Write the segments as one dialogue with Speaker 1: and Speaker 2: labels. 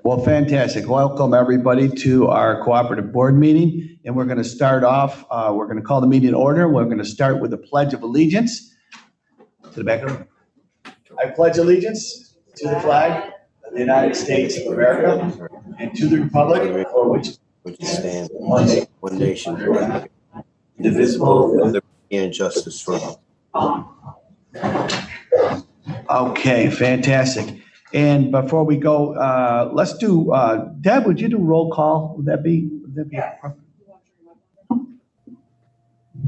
Speaker 1: Well, fantastic. Welcome everybody to our cooperative board meeting. And we're going to start off, we're going to call the meeting in order. We're going to start with the Pledge of Allegiance. To the back of the room. I pledge allegiance to the flag of the United States of America and to the republic for which
Speaker 2: it stands one nation, indivisible, with liberty and justice for all.
Speaker 1: Okay, fantastic. And before we go, let's do, Deb, would you do roll call? Would that be appropriate?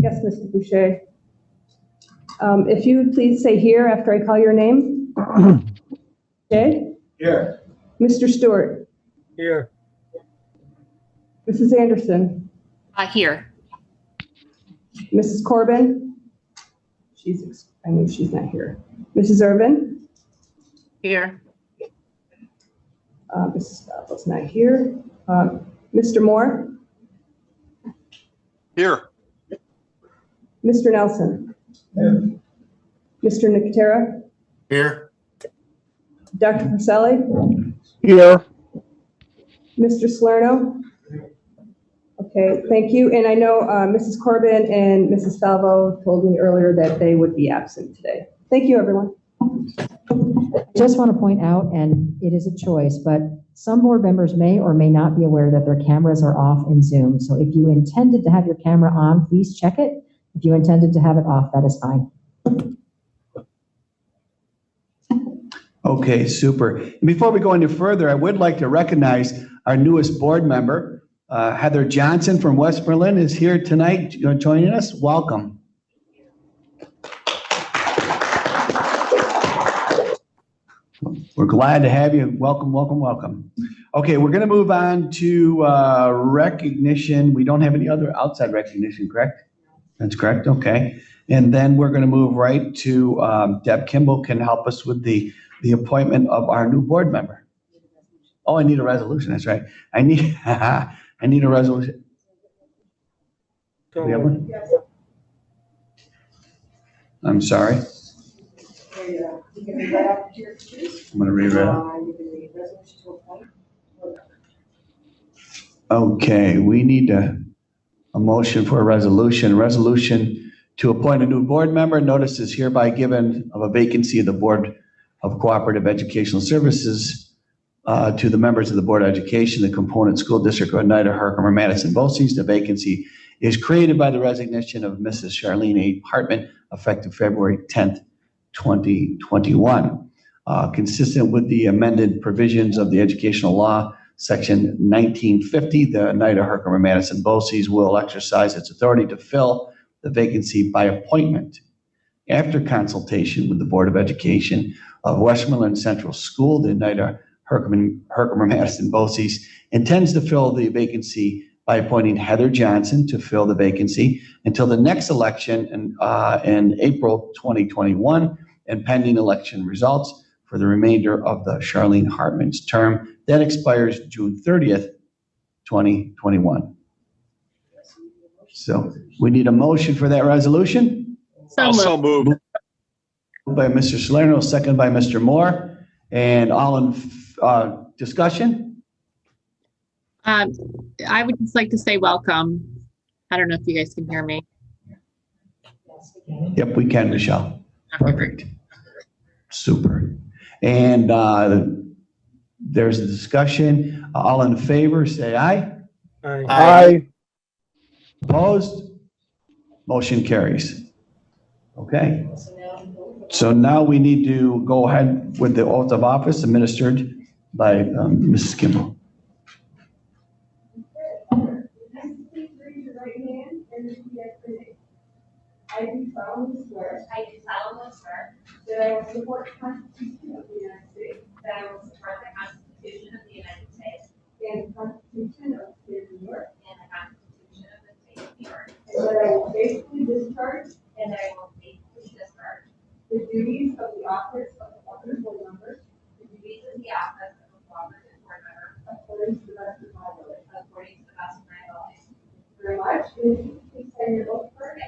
Speaker 3: Yes, Mr. Boucher. If you would please say here after I call your name. Jay?
Speaker 1: Here.
Speaker 3: Mr. Stewart?
Speaker 4: Here.
Speaker 3: Mrs. Anderson?
Speaker 5: Here.
Speaker 3: Mrs. Corbin? I know she's not here. Mrs. Irvin?
Speaker 5: Here.
Speaker 3: Mrs. Stoppel's not here. Mr. Moore?
Speaker 4: Here.
Speaker 3: Mr. Nelson?
Speaker 1: Here.
Speaker 3: Mr. Nicotera?
Speaker 2: Here.
Speaker 3: Dr. Pacelli?
Speaker 4: Here.
Speaker 3: Mr. Salerno? Okay, thank you. And I know Mrs. Corbin and Mrs. Salvo told me earlier that they would be absent today. Thank you, everyone.
Speaker 6: I just want to point out, and it is a choice, but some board members may or may not be aware that their cameras are off in Zoom. So if you intended to have your camera on, please check it. If you intended to have it off, that is fine.
Speaker 1: Okay, super. And before we go any further, I would like to recognize our newest board member, Heather Johnson from Westmoreland is here tonight joining us. Welcome. We're glad to have you. Welcome, welcome, welcome. Okay, we're going to move on to recognition. We don't have any other outside recognition, correct? That's correct, okay. And then we're going to move right to Deb Kimball can help us with the appointment of our new board member. Oh, I need a resolution, that's right. I need a resolution. Do we have one? I'm sorry. I'm going to read it out. Okay, we need a motion for a resolution. Resolution to appoint a new board member. Notice is hereby given of a vacancy of the Board of Cooperative Educational Services to the members of the Board of Education, the component school district of Oneida-Herkimer-Madison, Boces. The vacancy is created by the resignation of Mrs. Charlene A. Hartman, effective February 10th, 2021. Consistent with the amended provisions of the educational law, Section 1950, the Oneida-Herkimer-Madison Boces will exercise its authority to fill the vacancy by appointment after consultation with the Board of Education of Westmoreland Central School. The Oneida-Herkimer-Madison Boces intends to fill the vacancy by appointing Heather Johnson to fill the vacancy until the next election in April 2021 and pending election results for the remainder of the Charlene Hartman's term that expires June 30th, 2021. So we need a motion for that resolution.
Speaker 4: Also moved.
Speaker 1: Moved by Mr. Salerno, second by Mr. Moore. And all in discussion?
Speaker 5: I would just like to say welcome. I don't know if you guys can hear me.
Speaker 1: Yep, we can, Michelle. Perfect. Super. And there's a discussion. All in favor, say aye.
Speaker 4: Aye.
Speaker 1: Aye. Opposed? Motion carries. Okay. So now we need to go ahead with the oath of office administered by Mrs. Kimball.
Speaker 3: Please raise your right hand and repeat after me. I do solemnly swear that I will support the Constitution of the United States and the Constitution of the State of New York, and that I will faithfully discharge the duties of the office of the cooperative board member according to the best of my ability. Very much. Please sign your oath for me.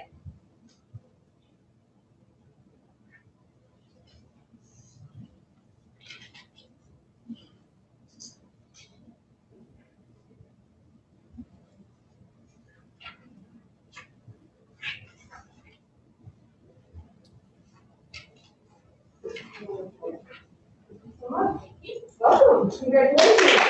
Speaker 3: Welcome. Congratulations.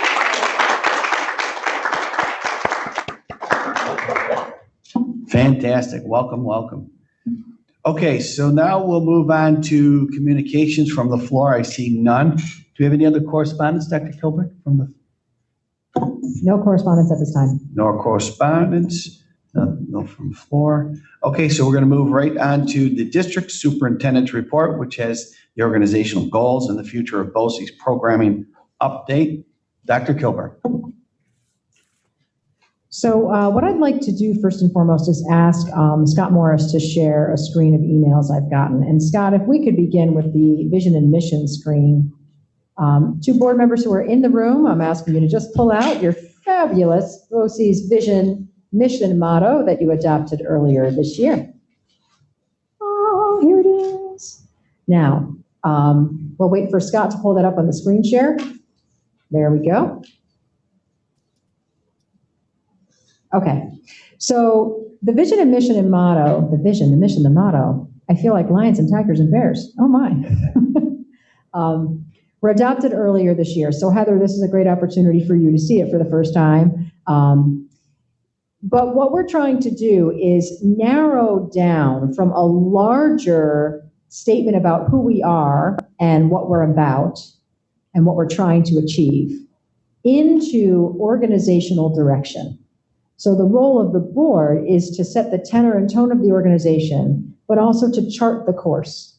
Speaker 1: Fantastic. Welcome, welcome. Okay, so now we'll move on to communications from the floor. I see none. Do we have any other correspondence, Dr. Kilbrick, from the?
Speaker 6: No correspondence at this time.
Speaker 1: No correspondence, no from the floor. Okay, so we're going to move right on to the district superintendent's report, which has the organizational goals and the future of Boces programming update. Dr. Kilbrick.
Speaker 6: So what I'd like to do first and foremost is ask Scott Morris to share a screen of emails I've gotten. And Scott, if we could begin with the vision and mission screen. Two board members who are in the room, I'm asking you to just pull out your fabulous Boces vision, mission motto that you adopted earlier this year. Oh, here it is. Now, we'll wait for Scott to pull that up on the screen share. There we go. Okay, so the vision and mission and motto, the vision, the mission, the motto, I feel like lions and tigers and bears. Oh my. Were adopted earlier this year. So Heather, this is a great opportunity for you to see it for the first time. But what we're trying to do is narrow down from a larger statement about who we are and what we're about and what we're trying to achieve into organizational direction. So the role of the board is to set the tenor and tone of the organization, but also to chart the course.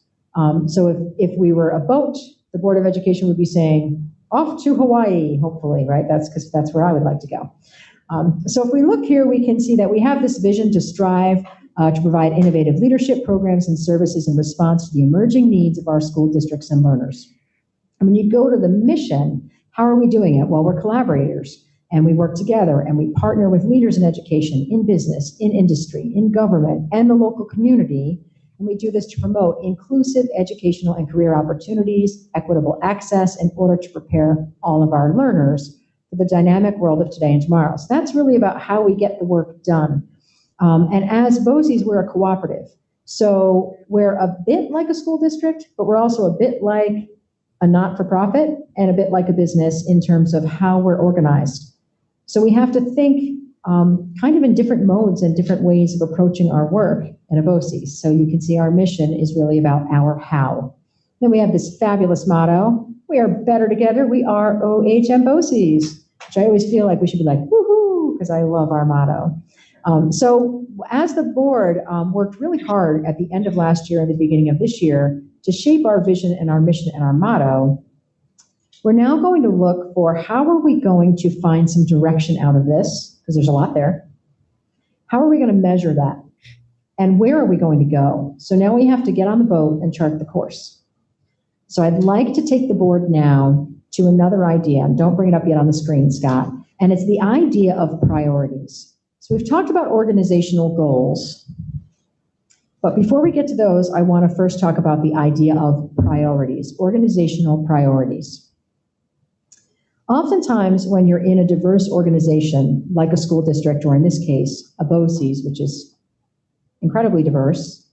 Speaker 6: So if we were a boat, the Board of Education would be saying, off to Hawaii, hopefully, right? Because that's where I would like to go. So if we look here, we can see that we have this vision to strive to provide innovative leadership programs and services in response to the emerging needs of our school districts and learners. And when you go to the mission, how are we doing it? Well, we're collaborators. And we work together and we partner with leaders in education, in business, in industry, in government, and the local community. And we do this to promote inclusive educational and career opportunities, equitable access, in order to prepare all of our learners for the dynamic world of today and tomorrow. So that's really about how we get the work done. And as Boces, we're a cooperative. So we're a bit like a school district, but we're also a bit like a not-for-profit and a bit like a business in terms of how we're organized. So we have to think kind of in different modes and different ways of approaching our work in a Boces. So you can see our mission is really about our how. Then we have this fabulous motto, we are better together, we are OHM Boces, which I always feel like we should be like, woohoo, because I love our motto. So as the board worked really hard at the end of last year and the beginning of this year to shape our vision and our mission and our motto, we're now going to look for how are we going to find some direction out of this, because there's a lot there. How are we going to measure that? And where are we going to go? So now we have to get on the boat and chart the course. So I'd like to take the board now to another idea, and don't bring it up yet on the screen, Scott, and it's the idea of priorities. So we've talked about organizational goals, but before we get to those, I want to first talk about the idea of priorities, organizational priorities. Oftentimes, when you're in a diverse organization, like a school district, or in this case, a Boces, which is incredibly diverse,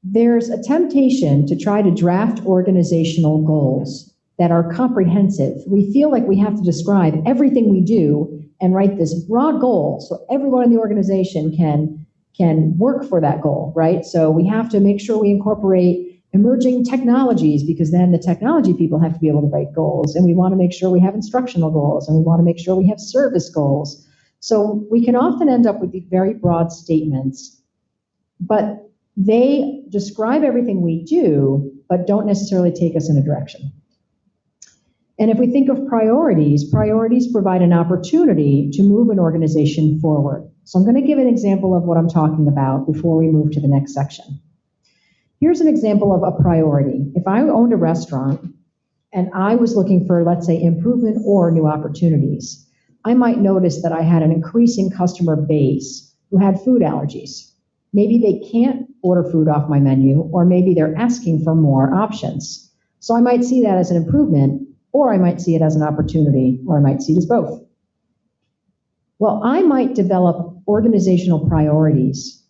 Speaker 6: there's a temptation to try to draft organizational goals that are comprehensive. We feel like we have to describe everything we do and write this broad goal so everyone in the organization can work for that goal, right? So we have to make sure we incorporate emerging technologies, because then the technology people have to be able to write goals, and we want to make sure we have instructional goals, and we want to make sure we have service goals. So we can often end up with these very broad statements, but they describe everything we do, but don't necessarily take us in a direction. And if we think of priorities, priorities provide an opportunity to move an organization forward. So I'm going to give an example of what I'm talking about before we move to the next section. Here's an example of a priority. If I owned a restaurant and I was looking for, let's say, improvement or new opportunities, I might notice that I had an increasing customer base who had food allergies. Maybe they can't order food off my menu, or maybe they're asking for more options. So I might see that as an improvement, or I might see it as an opportunity, or I might see it as both. Well, I might develop organizational priorities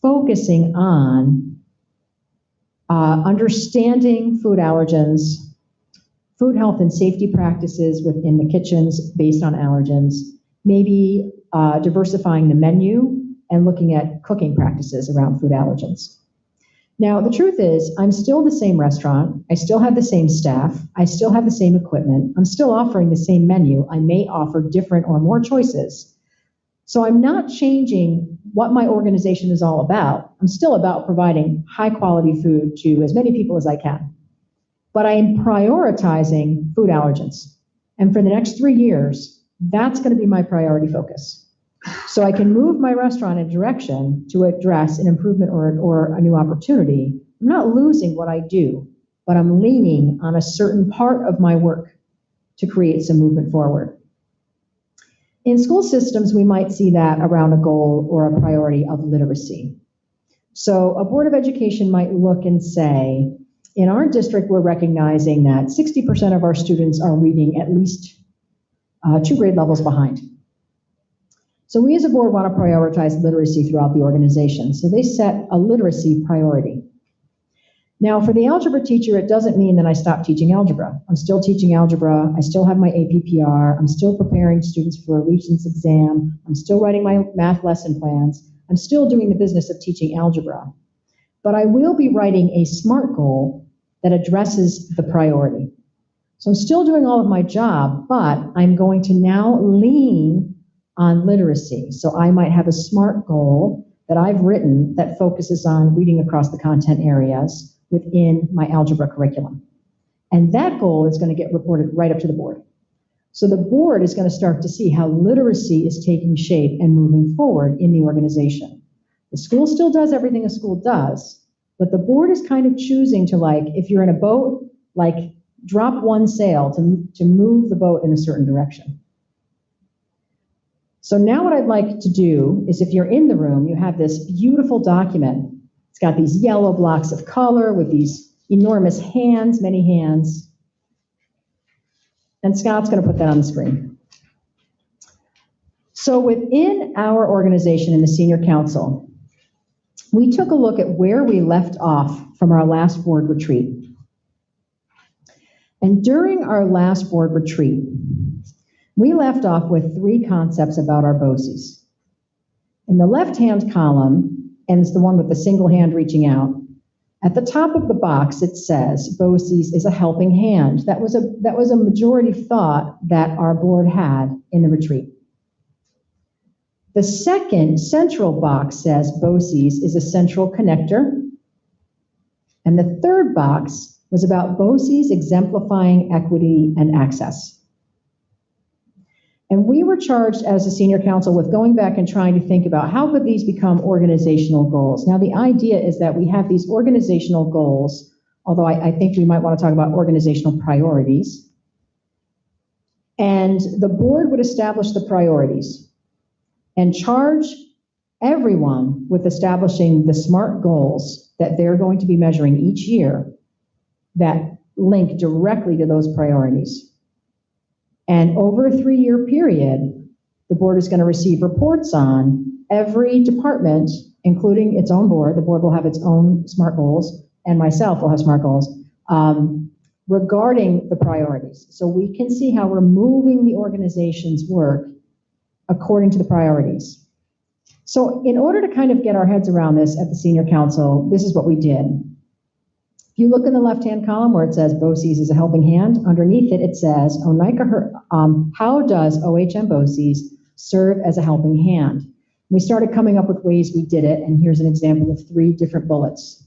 Speaker 6: focusing on understanding food allergens, food health and safety practices within the kitchens based on allergens, maybe diversifying the menu and looking at cooking practices around food allergens. Now, the truth is, I'm still the same restaurant. I still have the same staff. I still have the same equipment. I'm still offering the same menu. I may offer different or more choices. So I'm not changing what my organization is all about. I'm still about providing high quality food to as many people as I can. But I am prioritizing food allergens. And for the next 3 years, that's going to be my priority focus. So I can move my restaurant in a direction to address an improvement or a new opportunity. I'm not losing what I do, but I'm leaning on a certain part of my work to create some movement forward. In school systems, we might see that around a goal or a priority of literacy. So a Board of Education might look and say, in our district, we're recognizing that 60% of our students are reading at least 2 grade levels behind. So we as a board want to prioritize literacy throughout the organization. So they set a literacy priority. Now for the algebra teacher, it doesn't mean that I stop teaching algebra. I'm still teaching algebra. I still have my APPR. I'm still preparing students for a Regents exam. I'm still writing my math lesson plans. I'm still doing the business of teaching algebra. But I will be writing a SMART goal that addresses the priority. So I'm still doing all of my job, but I'm going to now lean on literacy. So I might have a SMART goal that I've written that focuses on reading across the content areas within my algebra curriculum. And that goal is going to get reported right up to the board. So the board is going to start to see how literacy is taking shape and moving forward in the organization. The school still does everything a school does, but the board is kind of choosing to, like, if you're in a boat, like drop one sail to move the boat in a certain direction. So now what I'd like to do is, if you're in the room, you have this beautiful document. It's got these yellow blocks of color with these enormous hands, many hands. And Scott's going to put that on the screen. So within our organization in the Senior Council, we took a look at where we left off from our last board retreat. And during our last board retreat, we left off with 3 concepts about our Boces. In the left-hand column, and it's the one with the single hand reaching out, at the top of the box it says, Boces is a helping hand. That was a majority thought that our board had in the retreat. The second central box says, Boces is a central connector. And the third box was about Boces exemplifying equity and access. And we were charged as a senior council with going back and trying to think about how could these become organizational goals. Now, the idea is that we have these organizational goals, although I think we might want to talk about organizational priorities. And the board would establish the priorities and charge everyone with establishing the SMART goals that they're going to be measuring each year that link directly to those priorities. And over a 3-year period, the board is going to receive reports on every department, including its own board. The board will have its own SMART goals, and myself will have SMART goals, regarding the priorities. So we can see how we're moving the organization's work according to the priorities. So in order to kind of get our heads around this at the Senior Council, this is what we did. If you look in the left-hand column where it says Boces is a helping hand, underneath it, it says, how does OHM Boces serve as a helping hand? We started coming up with ways we did it, and here's an example of 3 different bullets.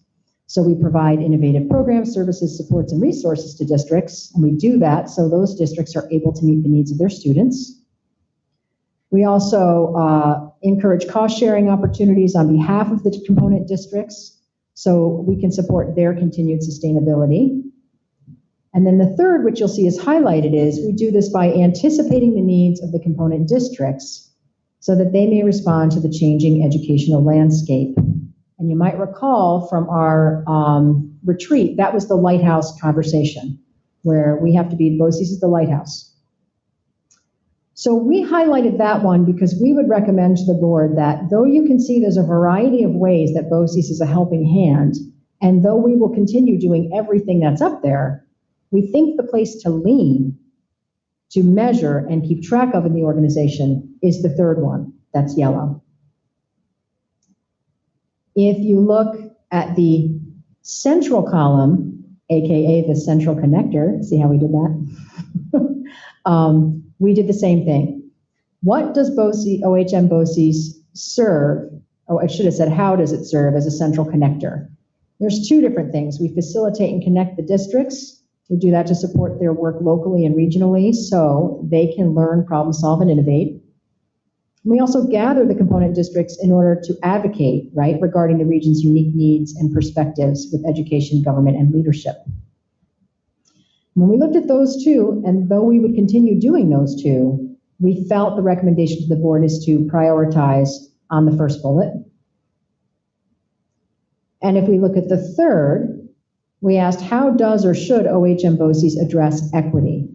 Speaker 6: So we provide innovative programs, services, supports, and resources to districts, and we do that so those districts are able to meet the needs of their students. We also encourage cost-sharing opportunities on behalf of the component districts, so we can support their continued sustainability. And then the third, which you'll see is highlighted, is we do this by anticipating the needs of the component districts so that they may respond to the changing educational landscape. And you might recall from our retreat, that was the lighthouse conversation, where we have to be, Boces is the lighthouse. So we highlighted that one because we would recommend to the board that though you can see there's a variety of ways that Boces is a helping hand, and though we will continue doing everything that's up there, We think the place to lean, to measure and keep track of in the organization is the third one, that's yellow. If you look at the central column, AKA the central connector, see how we did that? We did the same thing. What does OHM Boces serve? Oh, I should have said, how does it serve as a central connector? There's two different things. We facilitate and connect the districts. We do that to support their work locally and regionally so they can learn, problem solve, and innovate. We also gather the component districts in order to advocate, right, regarding the region's unique needs and perspectives with education, government, and leadership. When we looked at those two, and though we would continue doing those two, we felt the recommendation to the board is to prioritize on the first bullet. And if we look at the third, we asked, how does or should OHM Boces address equity?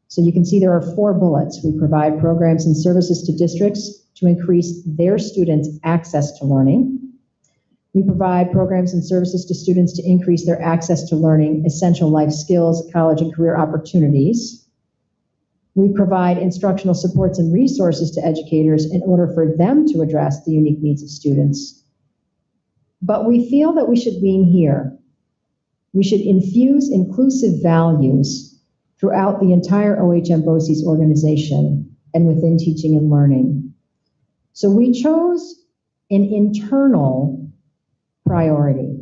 Speaker 6: So you can see there are 4 bullets. We provide programs and services to districts to increase their students' access to learning. We provide programs and services to students to increase their access to learning essential life skills, college and career opportunities. We provide instructional supports and resources to educators in order for them to address the unique needs of students. But we feel that we should lean here. We should infuse inclusive values throughout the entire OHM Boces organization and within teaching and learning. So we chose an internal priority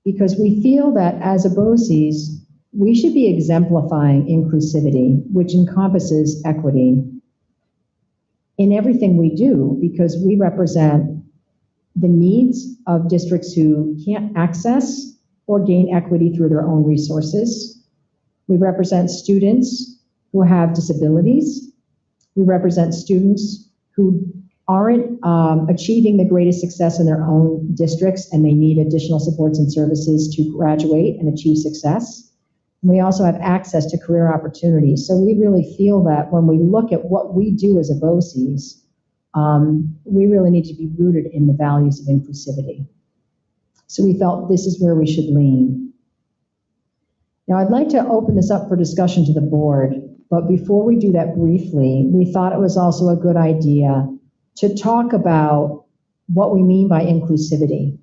Speaker 6: because we feel that as a Boces, we should be exemplifying inclusivity, which encompasses equity in everything we do, because we represent the needs of districts who can't access or gain equity through their own resources. We represent students who have disabilities. We represent students who aren't achieving the greatest success in their own districts and they need additional supports and services to graduate and achieve success. And we also have access to career opportunities. So we really feel that when we look at what we do as a Boces, we really need to be rooted in the values of inclusivity. So we felt this is where we should lean. Now I'd like to open this up for discussion to the board, but before we do that briefly, we thought it was also a good idea to talk about what we mean by inclusivity.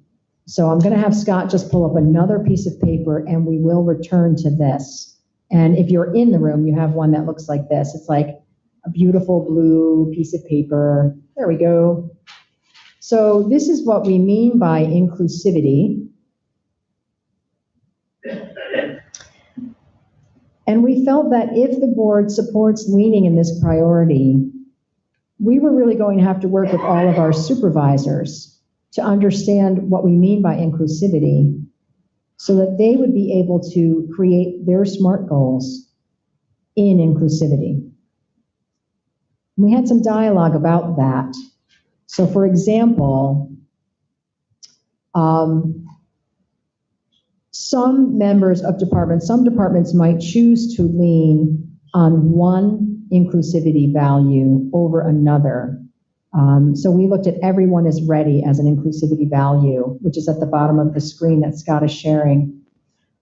Speaker 6: So I'm going to have Scott just pull up another piece of paper and we will return to this. And if you're in the room, you have one that looks like this. It's like a beautiful blue piece of paper. There we go. So this is what we mean by inclusivity. And we felt that if the board supports leaning in this priority, we were really going to have to work with all of our supervisors to understand what we mean by inclusivity so that they would be able to create their SMART goals in inclusivity. We had some dialogue about that. So for example, some members of departments, some departments might choose to lean on one inclusivity value over another. So we looked at everyone is ready as an inclusivity value, which is at the bottom of the screen that Scott is sharing.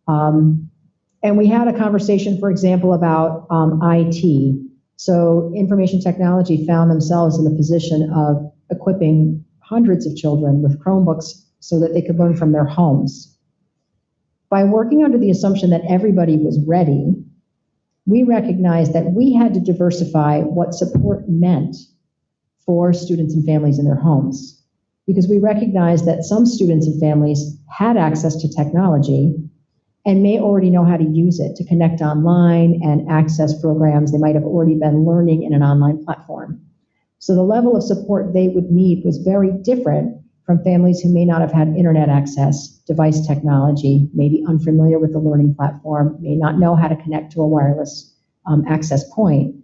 Speaker 6: And we had a conversation, for example, about IT. So information technology found themselves in the position of equipping hundreds of children with Chromebooks so that they could learn from their homes. By working under the assumption that everybody was ready, we recognized that we had to diversify what support meant for students and families in their homes, because we recognized that some students and families had access to technology and may already know how to use it to connect online and access programs they might have already been learning in an online platform. So the level of support they would need was very different from families who may not have had internet access, device technology, may be unfamiliar with the learning platform, may not know how to connect to a wireless access point.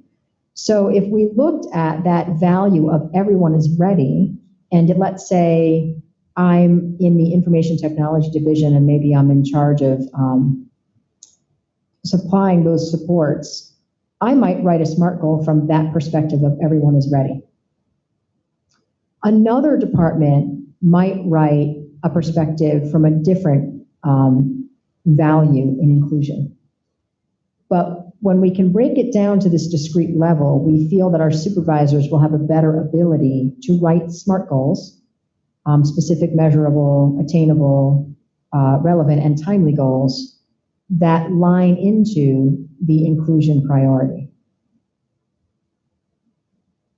Speaker 6: So if we looked at that value of everyone is ready, and let's say I'm in the information technology division and maybe I'm in charge of supplying those supports, I might write a SMART goal from that perspective of everyone is ready. Another department might write a perspective from a different value in inclusion. But when we can break it down to this discrete level, we feel that our supervisors will have a better ability to write SMART goals, specific, measurable, attainable, relevant, and timely goals that line into the inclusion priority.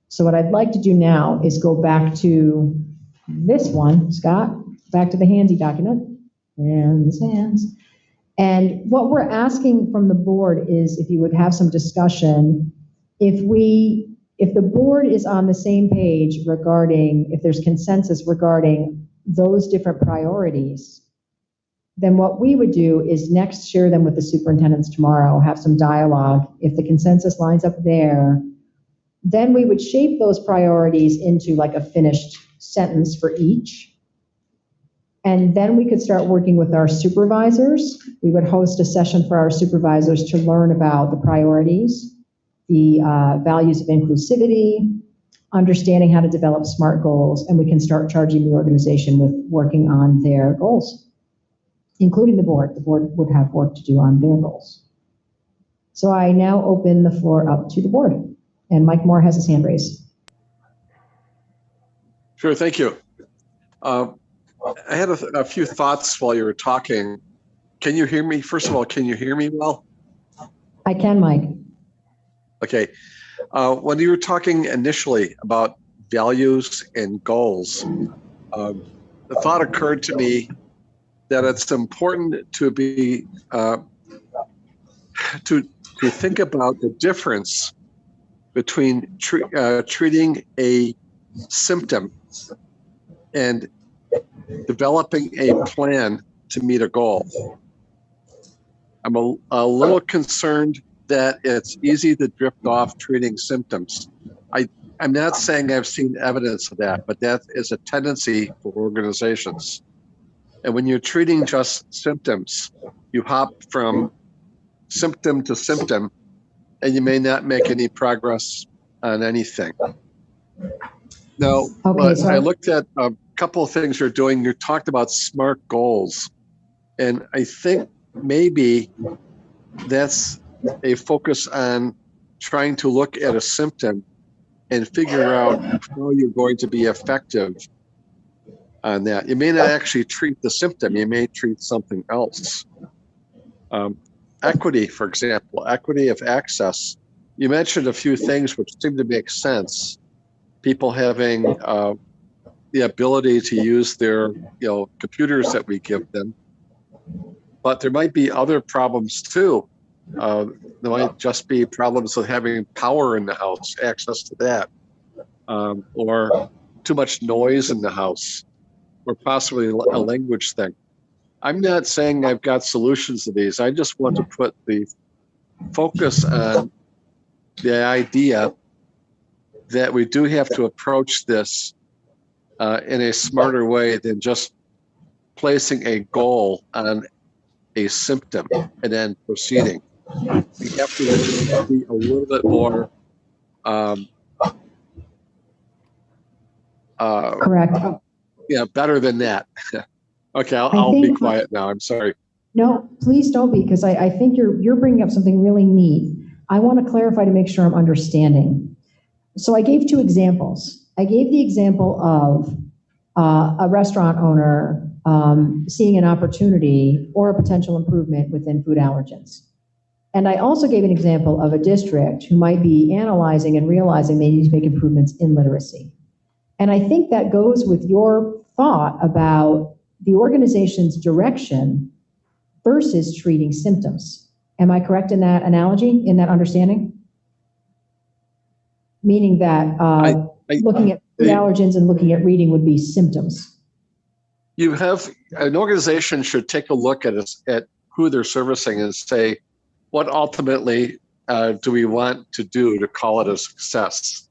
Speaker 6: So what I'd like to do now is go back to this one, Scott, back to the handy document, and this hands. And what we're asking from the board is if you would have some discussion, if the board is on the same page regarding, if there's consensus regarding those different priorities, then what we would do is next share them with the superintendents tomorrow, have some dialogue. If the consensus lines up there, then we would shape those priorities into like a finished sentence for each. And then we could start working with our supervisors. We would host a session for our supervisors to learn about the priorities, the values of inclusivity, understanding how to develop SMART goals, and we can start charging the organization with working on their goals, including the board. The board would have work to do on their goals. So I now open the floor up to the board, and Mike Moore has his hand raised.
Speaker 4: Sure, thank you. I had a few thoughts while you were talking. Can you hear me? First of all, can you hear me well?
Speaker 6: I can, Mike.
Speaker 4: Okay. When you were talking initially about values and goals, the thought occurred to me that it's important to be to think about the difference between treating a symptom and developing a plan to meet a goal. I'm a little concerned that it's easy to drift off treating symptoms. I'm not saying I've seen evidence of that, but that is a tendency for organizations. And when you're treating just symptoms, you hop from symptom to symptom, and you may not make any progress on anything. Now, I looked at a couple of things you're doing. You talked about SMART goals, and I think maybe that's a focus on trying to look at a symptom and figure out how you're going to be effective on that. You may not actually treat the symptom, you may treat something else. Equity, for example, equity of access. You mentioned a few things which seem to make sense. People having the ability to use their computers that we give them. But there might be other problems too. There might just be problems with having power in the house, access to that, or too much noise in the house, or possibly a language thing. I'm not saying I've got solutions to these. I just want to put the focus on the idea that we do have to approach this in a smarter way than just placing a goal on a symptom and then proceeding. We have to be a little bit more
Speaker 6: Correct.
Speaker 4: Better than that. Okay, I'll be quiet now. I'm sorry.
Speaker 6: No, please don't be, because I think you're bringing up something really neat. I want to clarify to make sure I'm understanding. So I gave two examples. I gave the example of a restaurant owner seeing an opportunity or a potential improvement within food allergens. And I also gave an example of a district who might be analyzing and realizing they need to make improvements in literacy. And I think that goes with your thought about the organization's direction versus treating symptoms. Am I correct in that analogy, in that understanding? Meaning that looking at food allergens and looking at reading would be symptoms.
Speaker 4: You have an organization should take a look at who they're servicing and say, what ultimately do we want to do to call it a success?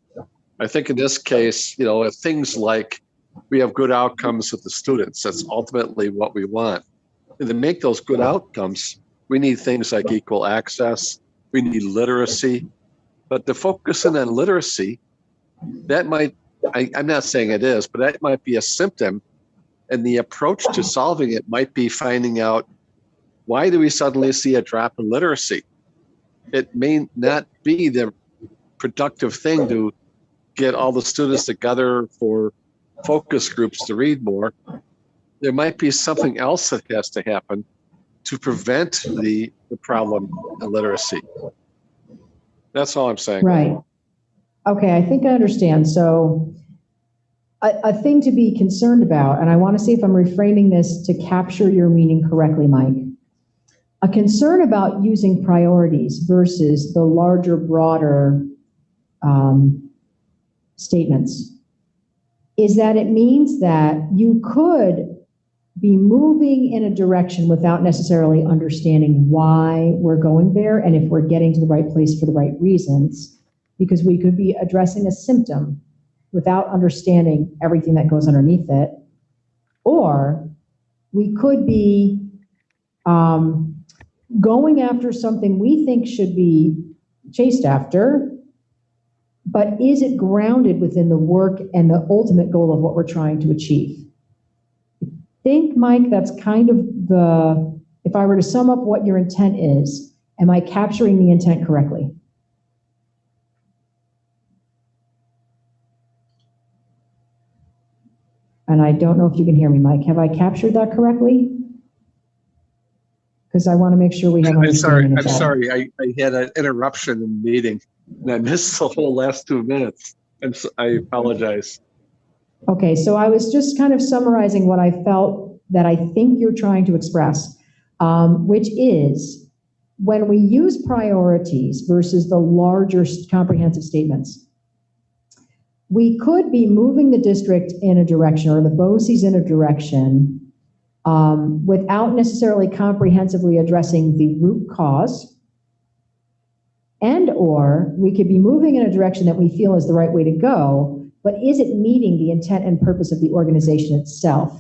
Speaker 4: I think in this case, things like we have good outcomes with the students. That's ultimately what we want. And to make those good outcomes, we need things like equal access. We need literacy. But the focus in on literacy, that might, I'm not saying it is, but that might be a symptom. And the approach to solving it might be finding out, why do we suddenly see a drop in literacy? it may not be the productive thing to get all the students together for focus groups to read more. There might be something else that has to happen to prevent the problem of literacy. That's all I'm saying.
Speaker 6: Right. Okay, I think I understand. So a thing to be concerned about, and I want to see if I'm reframing this to capture your meaning correctly, Mike. A concern about using priorities versus the larger, broader statements is that it means that you could be moving in a direction without necessarily understanding why we're going there and if we're getting to the right place for the right reasons, because we could be addressing a symptom without understanding everything that goes underneath it, or we could be going after something we think should be chased after, but is it grounded within the work and the ultimate goal of what we're trying to achieve? I think, Mike, that's kind of if I were to sum up what your intent is, am I capturing the intent correctly? And I don't know if you can hear me, Mike. Have I captured that correctly? Because I want to make sure we have understanding of that.
Speaker 4: I'm sorry. I had an interruption in the meeting and I missed the whole last 2 minutes. I apologize.
Speaker 6: Okay, so I was just kind of summarizing what I felt that I think you're trying to express, which is when we use priorities versus the larger comprehensive statements, we could be moving the district in a direction or the Boces in a direction without necessarily comprehensively addressing the root cause, and or we could be moving in a direction that we feel is the right way to go, but is it meeting the intent and purpose of the organization itself?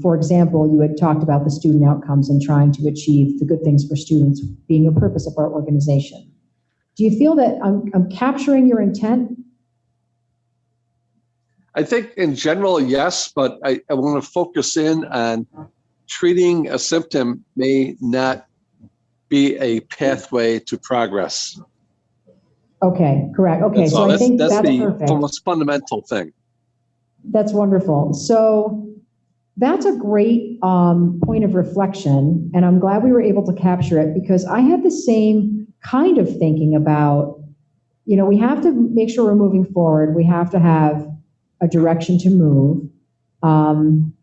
Speaker 6: For example, you had talked about the student outcomes and trying to achieve the good things for students being a purpose of our organization. Do you feel that I'm capturing your intent?
Speaker 4: I think in general, yes, but I want to focus in on treating a symptom may not be a pathway to progress.
Speaker 6: Okay, correct. Okay,
Speaker 4: That's
Speaker 6: so
Speaker 4: all.
Speaker 6: I think
Speaker 4: That's
Speaker 6: that's
Speaker 4: the
Speaker 6: perfect.
Speaker 4: most fundamental thing.
Speaker 6: That's wonderful. So that's a great point of reflection, and I'm glad we were able to capture it because I had the same kind of thinking about, we have to make sure we're moving forward. We have to have a direction to move. And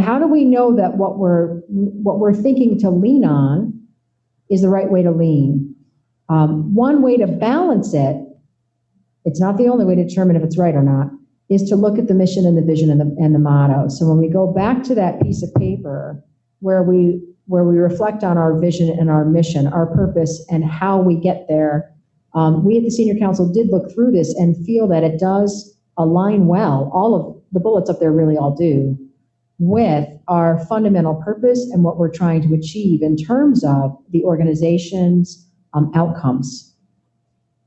Speaker 6: how do we know that what we're thinking to lean on is the right way to lean? One way to balance it, it's not the only way to determine if it's right or not, is to look at the mission and the vision and the motto. So when we go back to that piece of paper where we reflect on our vision and our mission, our purpose, and how we get there, we at the Senior Council did look through this and feel that it does align well, all of the bullets up there really all do, with our fundamental purpose and what we're trying to achieve in terms of the organization's outcomes.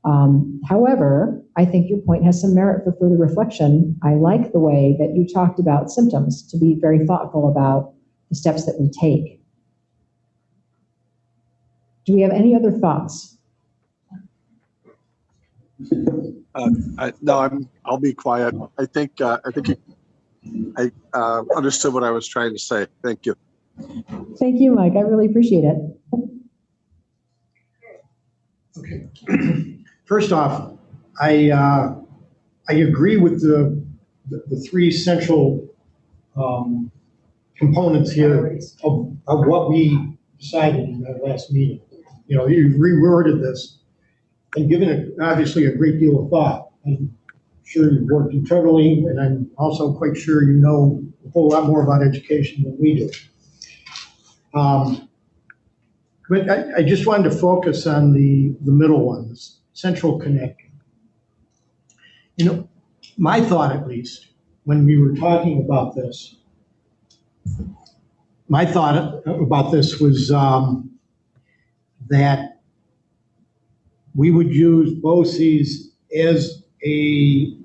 Speaker 6: However, I think your point has some merit for further reflection. I like the way that you talked about symptoms, to be very thoughtful about the steps that we take. Do we have any other thoughts?
Speaker 4: No, I'll be quiet. I think I understood what I was trying to say. Thank you.
Speaker 6: Thank you, Mike. I really appreciate it.
Speaker 7: Okay. First off, I agree with the three central components here of what we decided in that last meeting. You reworded this and given it obviously a great deal of thought. I'm sure you've worked internally, and I'm also quite sure you know a whole lot more about education than we do. But I just wanted to focus on the middle ones, central connecting. My thought, at least, when we were talking about this, my thought about this was that we would use Boces as to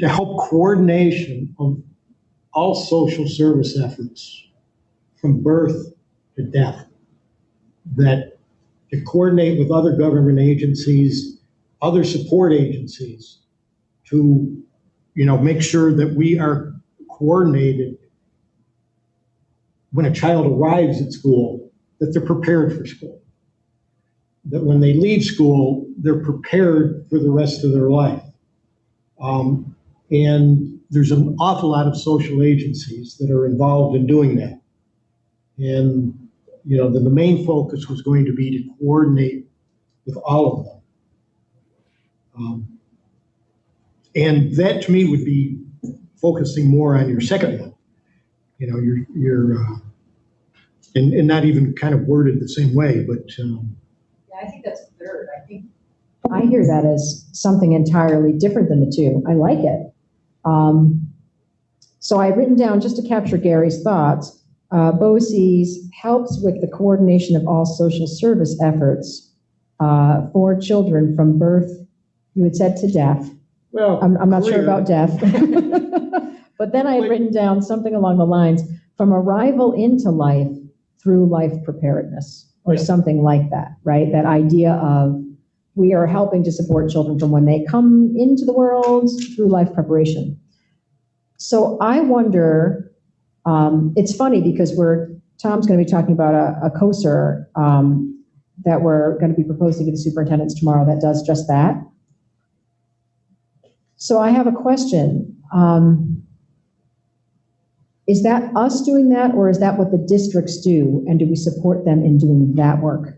Speaker 7: help coordination of all social service efforts from birth to death that to coordinate with other government agencies, other support agencies, to, make sure that we are coordinated when a child arrives at school, that they're prepared for school. That when they leave school, they're prepared for the rest of their life. And there's an awful lot of social agencies that are involved in doing that. And, the main focus was going to be to coordinate with all of them. And that to me would be focusing more on your second one. And not even kind of worded the same way, but.
Speaker 6: Yeah, I think that's the third. I hear that as something entirely different than the two. I like it. So I've written down, just to capture Gary's thoughts, Boces helps with the coordination of all social service efforts for children from birth, you had said, to death.
Speaker 7: Well,
Speaker 6: I'm not sure about death. But then I had written down something along the lines, from arrival into life through life preparedness, or something like that, right? That idea of we are helping to support children from when they come into the world through life preparation. So I wonder, it's funny because Tom's going to be talking about a COSER that we're going to be proposing to the superintendents tomorrow that does just that. So I have a question. Is that us doing that, or is that what the districts do? And do we support them in doing that work?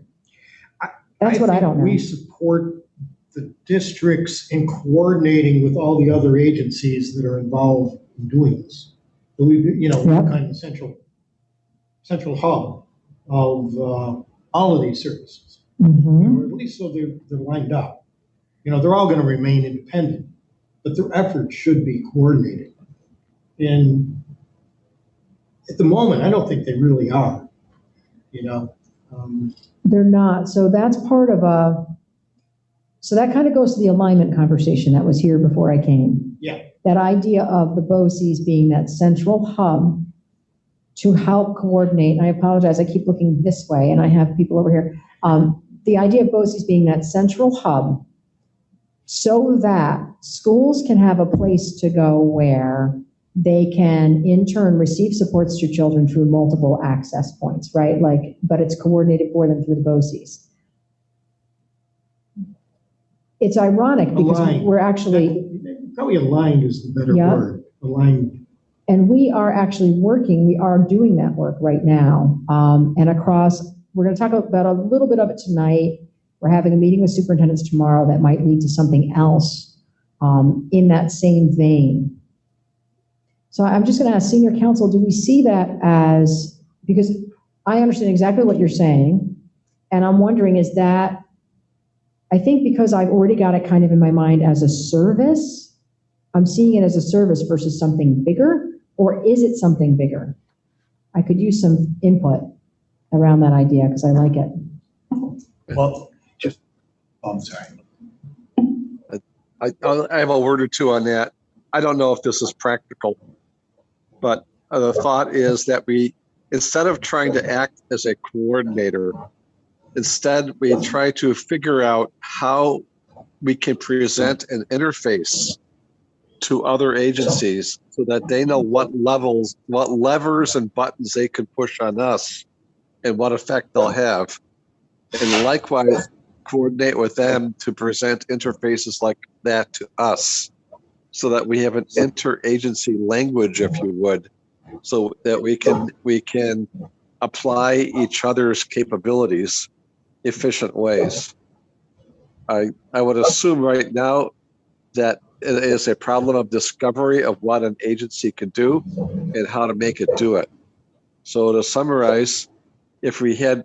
Speaker 6: That's what I don't know.
Speaker 7: We support the districts in coordinating with all the other agencies that are involved in doing this. So we're kind of central hub of all of these services.
Speaker 6: Mm-hmm.
Speaker 7: Or at least so they're lined up. They're all going to remain independent, but their efforts should be coordinated. And at the moment, I don't think they really are.
Speaker 6: They're not. So that's part of so that kind of goes to the alignment conversation that was here before I came.
Speaker 7: Yeah.
Speaker 6: That idea of the Boces being that central hub to help coordinate. And I apologize, I keep looking this way and I have people over here. The idea of Boces being that central hub so that schools can have a place to go where they can in turn receive supports to children through multiple access points, right? But it's coordinated for them through the Boces. It's ironic because we're actually...
Speaker 7: Probably aligned is the better word. Aligned.
Speaker 6: And we are actually we are doing that work right now. And we're going to talk about a little bit of it tonight. We're having a meeting with superintendents tomorrow that might lead to something else in that same vein. So I'm just going to ask senior counsel, do we see that as, because I understand exactly what you're saying, and I'm wondering, is that, I think because I've already got it kind of in my mind as a service, I'm seeing it as a service versus something bigger, or is it something bigger? I could use some input around that idea because I like it.
Speaker 1: Well, I'm sorry.
Speaker 4: I have a word or two on that. I don't know if this is practical, but the thought is that we, instead of trying to act as a coordinator, instead we try to figure out how we can present an interface to other agencies so that they know what levers and buttons they can push on us and what effect they'll have. And likewise, coordinate with them to present interfaces like that to us so that we have an interagency language, if you would, so that we can apply each other's capabilities efficient ways. I would assume right now that it is a problem of discovery of what an agency can do and how to make it do it. So to summarize, if we had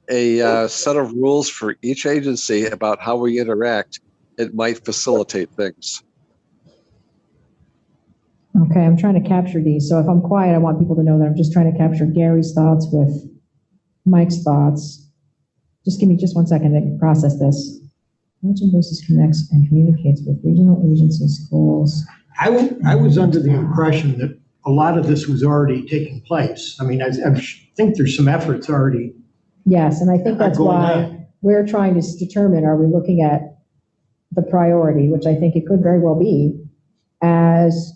Speaker 4: a set of rules for each agency about how we interact, it might facilitate things.
Speaker 6: Okay, I'm trying to capture these. So if I'm quiet, I want people to know that I'm just trying to capture Gary's thoughts with Mike's thoughts. Just give me just 1 second to process this. Mention Boces connects and communicates with regional agencies, schools.
Speaker 7: I was under the impression that a lot of this was already taking place. I mean, I think there's some efforts already
Speaker 6: Yes, and I think that's
Speaker 7: Going
Speaker 6: why
Speaker 7: on.
Speaker 6: we're trying to determine, are we looking at the priority, which I think it could very well be, as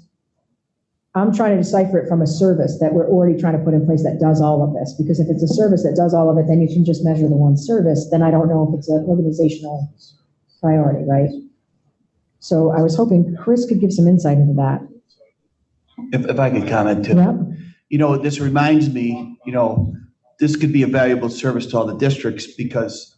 Speaker 6: I'm trying to decipher it from a service that we're already trying to put in place that does all of this. Because if it's a service that does all of it, then you can just measure the one service. Then I don't know if it's an organizational priority, right? So I was hoping Chris could give some insight into that.
Speaker 1: If I could comment too.
Speaker 6: Yep.
Speaker 1: You know, this reminds me, you know, this could be a valuable service to all the districts because,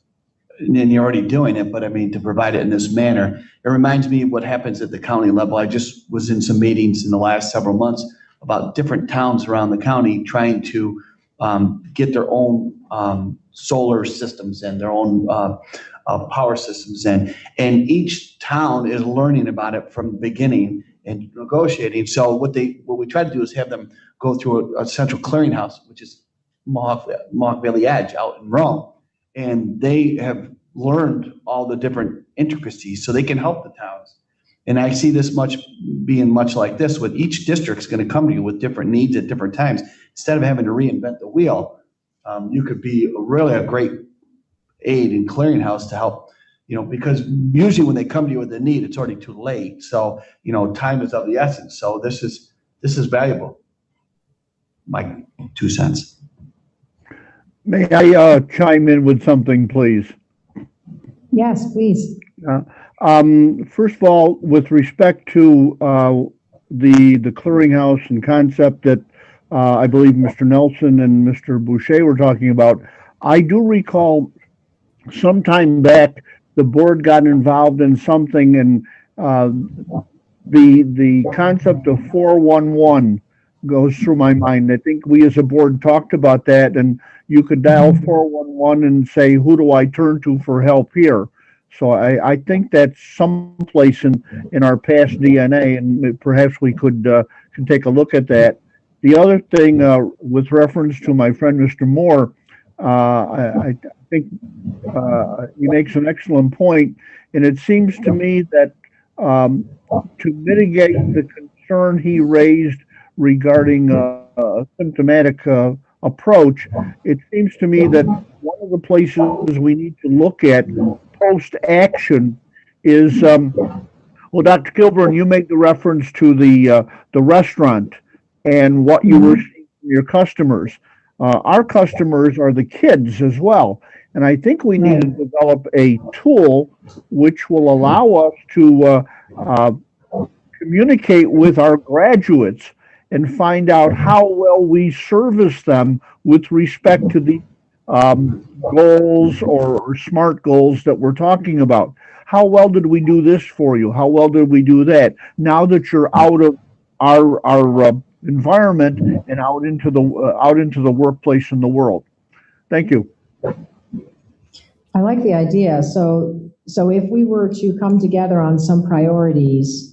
Speaker 1: and you're already doing it, but I mean, to provide it in this manner, it reminds me of what happens at the county level. I just was in some meetings in the last several months about different towns around the county trying to get their own solar systems and their own power systems in. And each town is learning about it from the beginning and negotiating. So what we try to do is have them go through a central clearinghouse, which is Mohawk Valley Edge out in Rome. And they have learned all the different intricacies so they can help the towns. And I see this being much like this, with each district's going to come to you with different needs at different times. Instead of having to reinvent the wheel, you could be really a great aid in clearinghouse to help, you know, because usually when they come to you with a need, it's already too late. So, you know, time is of the essence. So this is valuable. My 2 cents.
Speaker 8: May I chime in with something, please?
Speaker 6: Yes, please.
Speaker 8: First of all, with respect to the clearinghouse and concept that I believe Mr. Nelson and Mr. Boucher were talking about, I do recall some time back the board got involved in something, and the concept of 411 goes through my mind. I think we as a board talked about that, and you could dial 411 and say, who do I turn to for help here? So I think that's someplace in our past DNA, and perhaps we could take a look at that. The other thing, with reference to my friend Mr. Moore, I think he makes an excellent point, and it seems to me that to mitigate the concern he raised regarding a symptomatic approach, it seems to me that one of the places we need to look at post-action is, well, Dr. Kilburn, you made the reference to the restaurant and what you were seeing from your customers. Our customers are the kids as well. And I think we need to develop a tool which will allow us to communicate with our graduates and find out how well we service them with respect to the goals or SMART goals that we're talking about. How well did we do this for you? How well did we do that? Now that you're out of our environment and out into the workplace and the world. Thank you.
Speaker 6: I like the idea. So if we were to come together on some priorities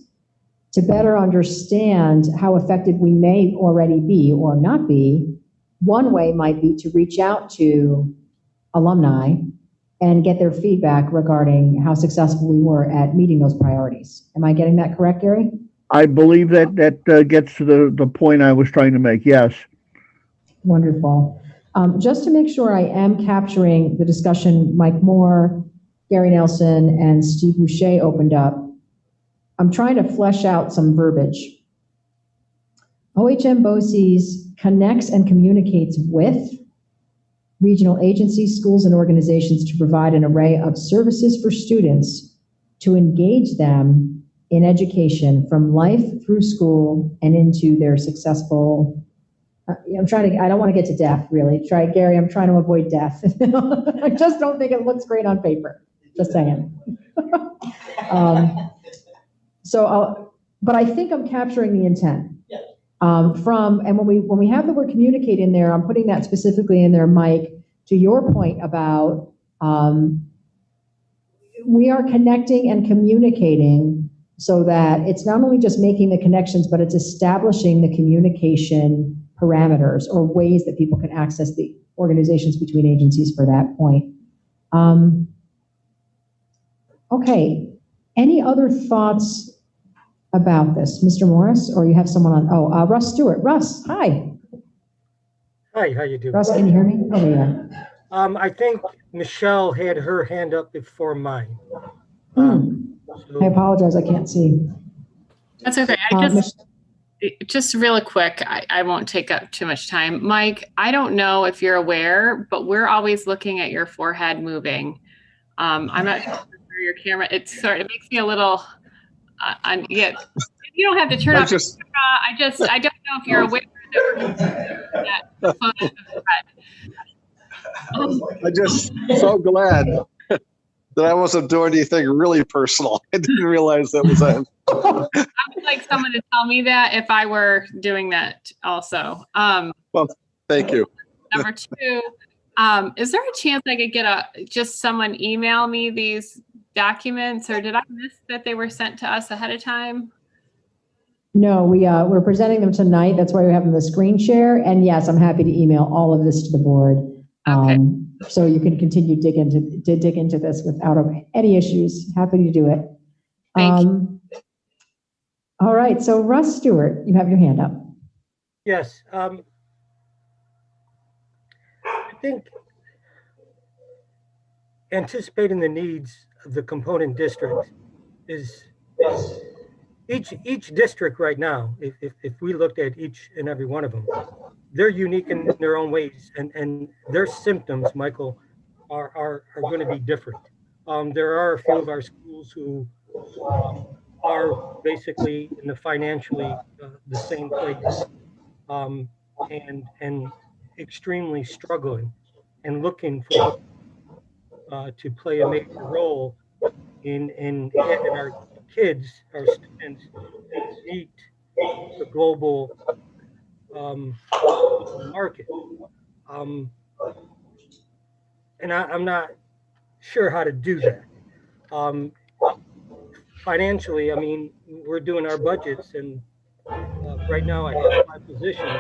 Speaker 6: to better understand how effective we may already be or not be, one way might be to reach out to alumni and get their feedback regarding how successful we were at meeting those priorities. Am I getting that correct, Gary?
Speaker 8: I believe that gets to the point I was trying to make. Yes.
Speaker 6: Wonderful. Just to make sure I am capturing the discussion Mike Moore, Gary Nelson, and Steve Boucher opened up, I'm trying to flesh out some verbiage. OHM Boces connects and communicates with regional agencies, schools, and organizations to provide an array of services for students to engage them in education from life through school and into their successful, I don't want to get to death, really. Gary, I'm trying to avoid death. I just don't think it looks great on paper. Just saying. But I think I'm capturing the intent. And when we have the word communicate in there, I'm putting that specifically in there, Mike, to your point about we are connecting and communicating so that it's not only just making the connections, but it's establishing the communication parameters or ways that people can access the organizations between agencies for that point. Okay, any other thoughts about this? Mr. Morris, or you have someone on, Russ Stewart. Russ, hi.
Speaker 9: Hi, how you doing?
Speaker 6: Russ, can you hear me? Oh, yeah.
Speaker 9: I think Michelle had her hand up before mine.
Speaker 6: I apologize, I can't see.
Speaker 5: That's okay. Just really quick, I won't take up too much time. Mike, I don't know if you're aware, but we're always looking at your forehead moving. I'm not sure if your camera, it makes me a little, yeah, you don't have to turn off your camera. I don't know if you're aware that we're that
Speaker 4: I'm just so glad that I wasn't doing anything really personal. I didn't realize that was on.
Speaker 5: I would like someone to tell me that if I were doing that also.
Speaker 4: Well, thank you.
Speaker 5: Number two, is there a chance I could get just someone email me these documents, or did I miss that they were sent to us ahead of time?
Speaker 6: No, we're presenting them tonight. That's why we're having the screen share. And yes, I'm happy to email all of this to the board.
Speaker 5: Okay.
Speaker 6: So you can continue to dig into this without any issues. Happy to do it.
Speaker 5: Thank you.
Speaker 6: All right, so Russ Stewart, you have your hand up.
Speaker 9: Yes. I think anticipating the needs of the component districts is each district right now, if we looked at each and every one of them, they're unique in their own ways, and their symptoms, Michael, are going to be different. There are a few of our schools who are basically in the financially the same place, and extremely struggling and looking for to play a major role in having our kids, our students, meet the global market. And I'm not sure how to do that. Financially, I mean, we're doing our budgets, and right now I have 5 positions.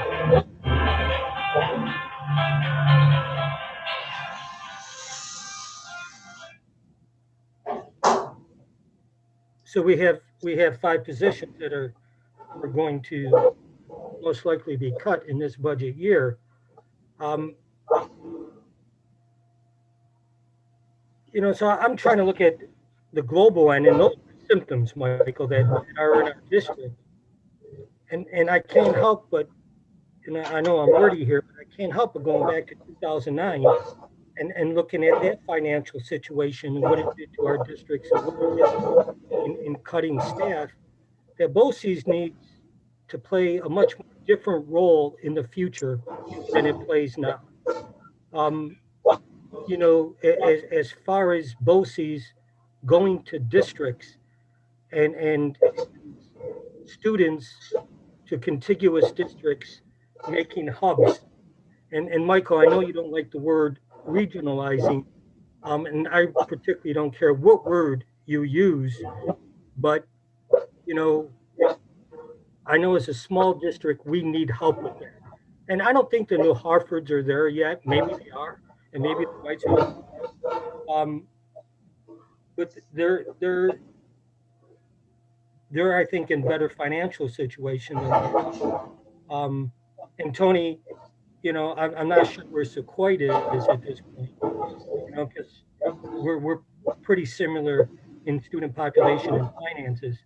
Speaker 9: So we have 5 positions that are going to most likely be cut in this budget year. You know, so I'm trying to look at the global end and those symptoms, Michael, that are in our district. And I can't help but, and I know I'm wordy here, but I can't help but going back to 2009 and looking at that financial situation and what it did to our districts and what it did in cutting staff, that Boces needs to play a much more different role in the future than it plays now. You know, as far as Boces going to districts and students to contiguous districts making hubs. And Michael, I know you don't like the word regionalizing, and I particularly don't care what word you use, but, you know, I know as a small district, we need help with that. And I don't think the New Hartfords are there yet. Maybe they are, and maybe the Whites are. But they're I think in better financial situation than and Tony, you know, I'm not sure where Sequoia is at this point, you know, because we're pretty similar in student population and finances.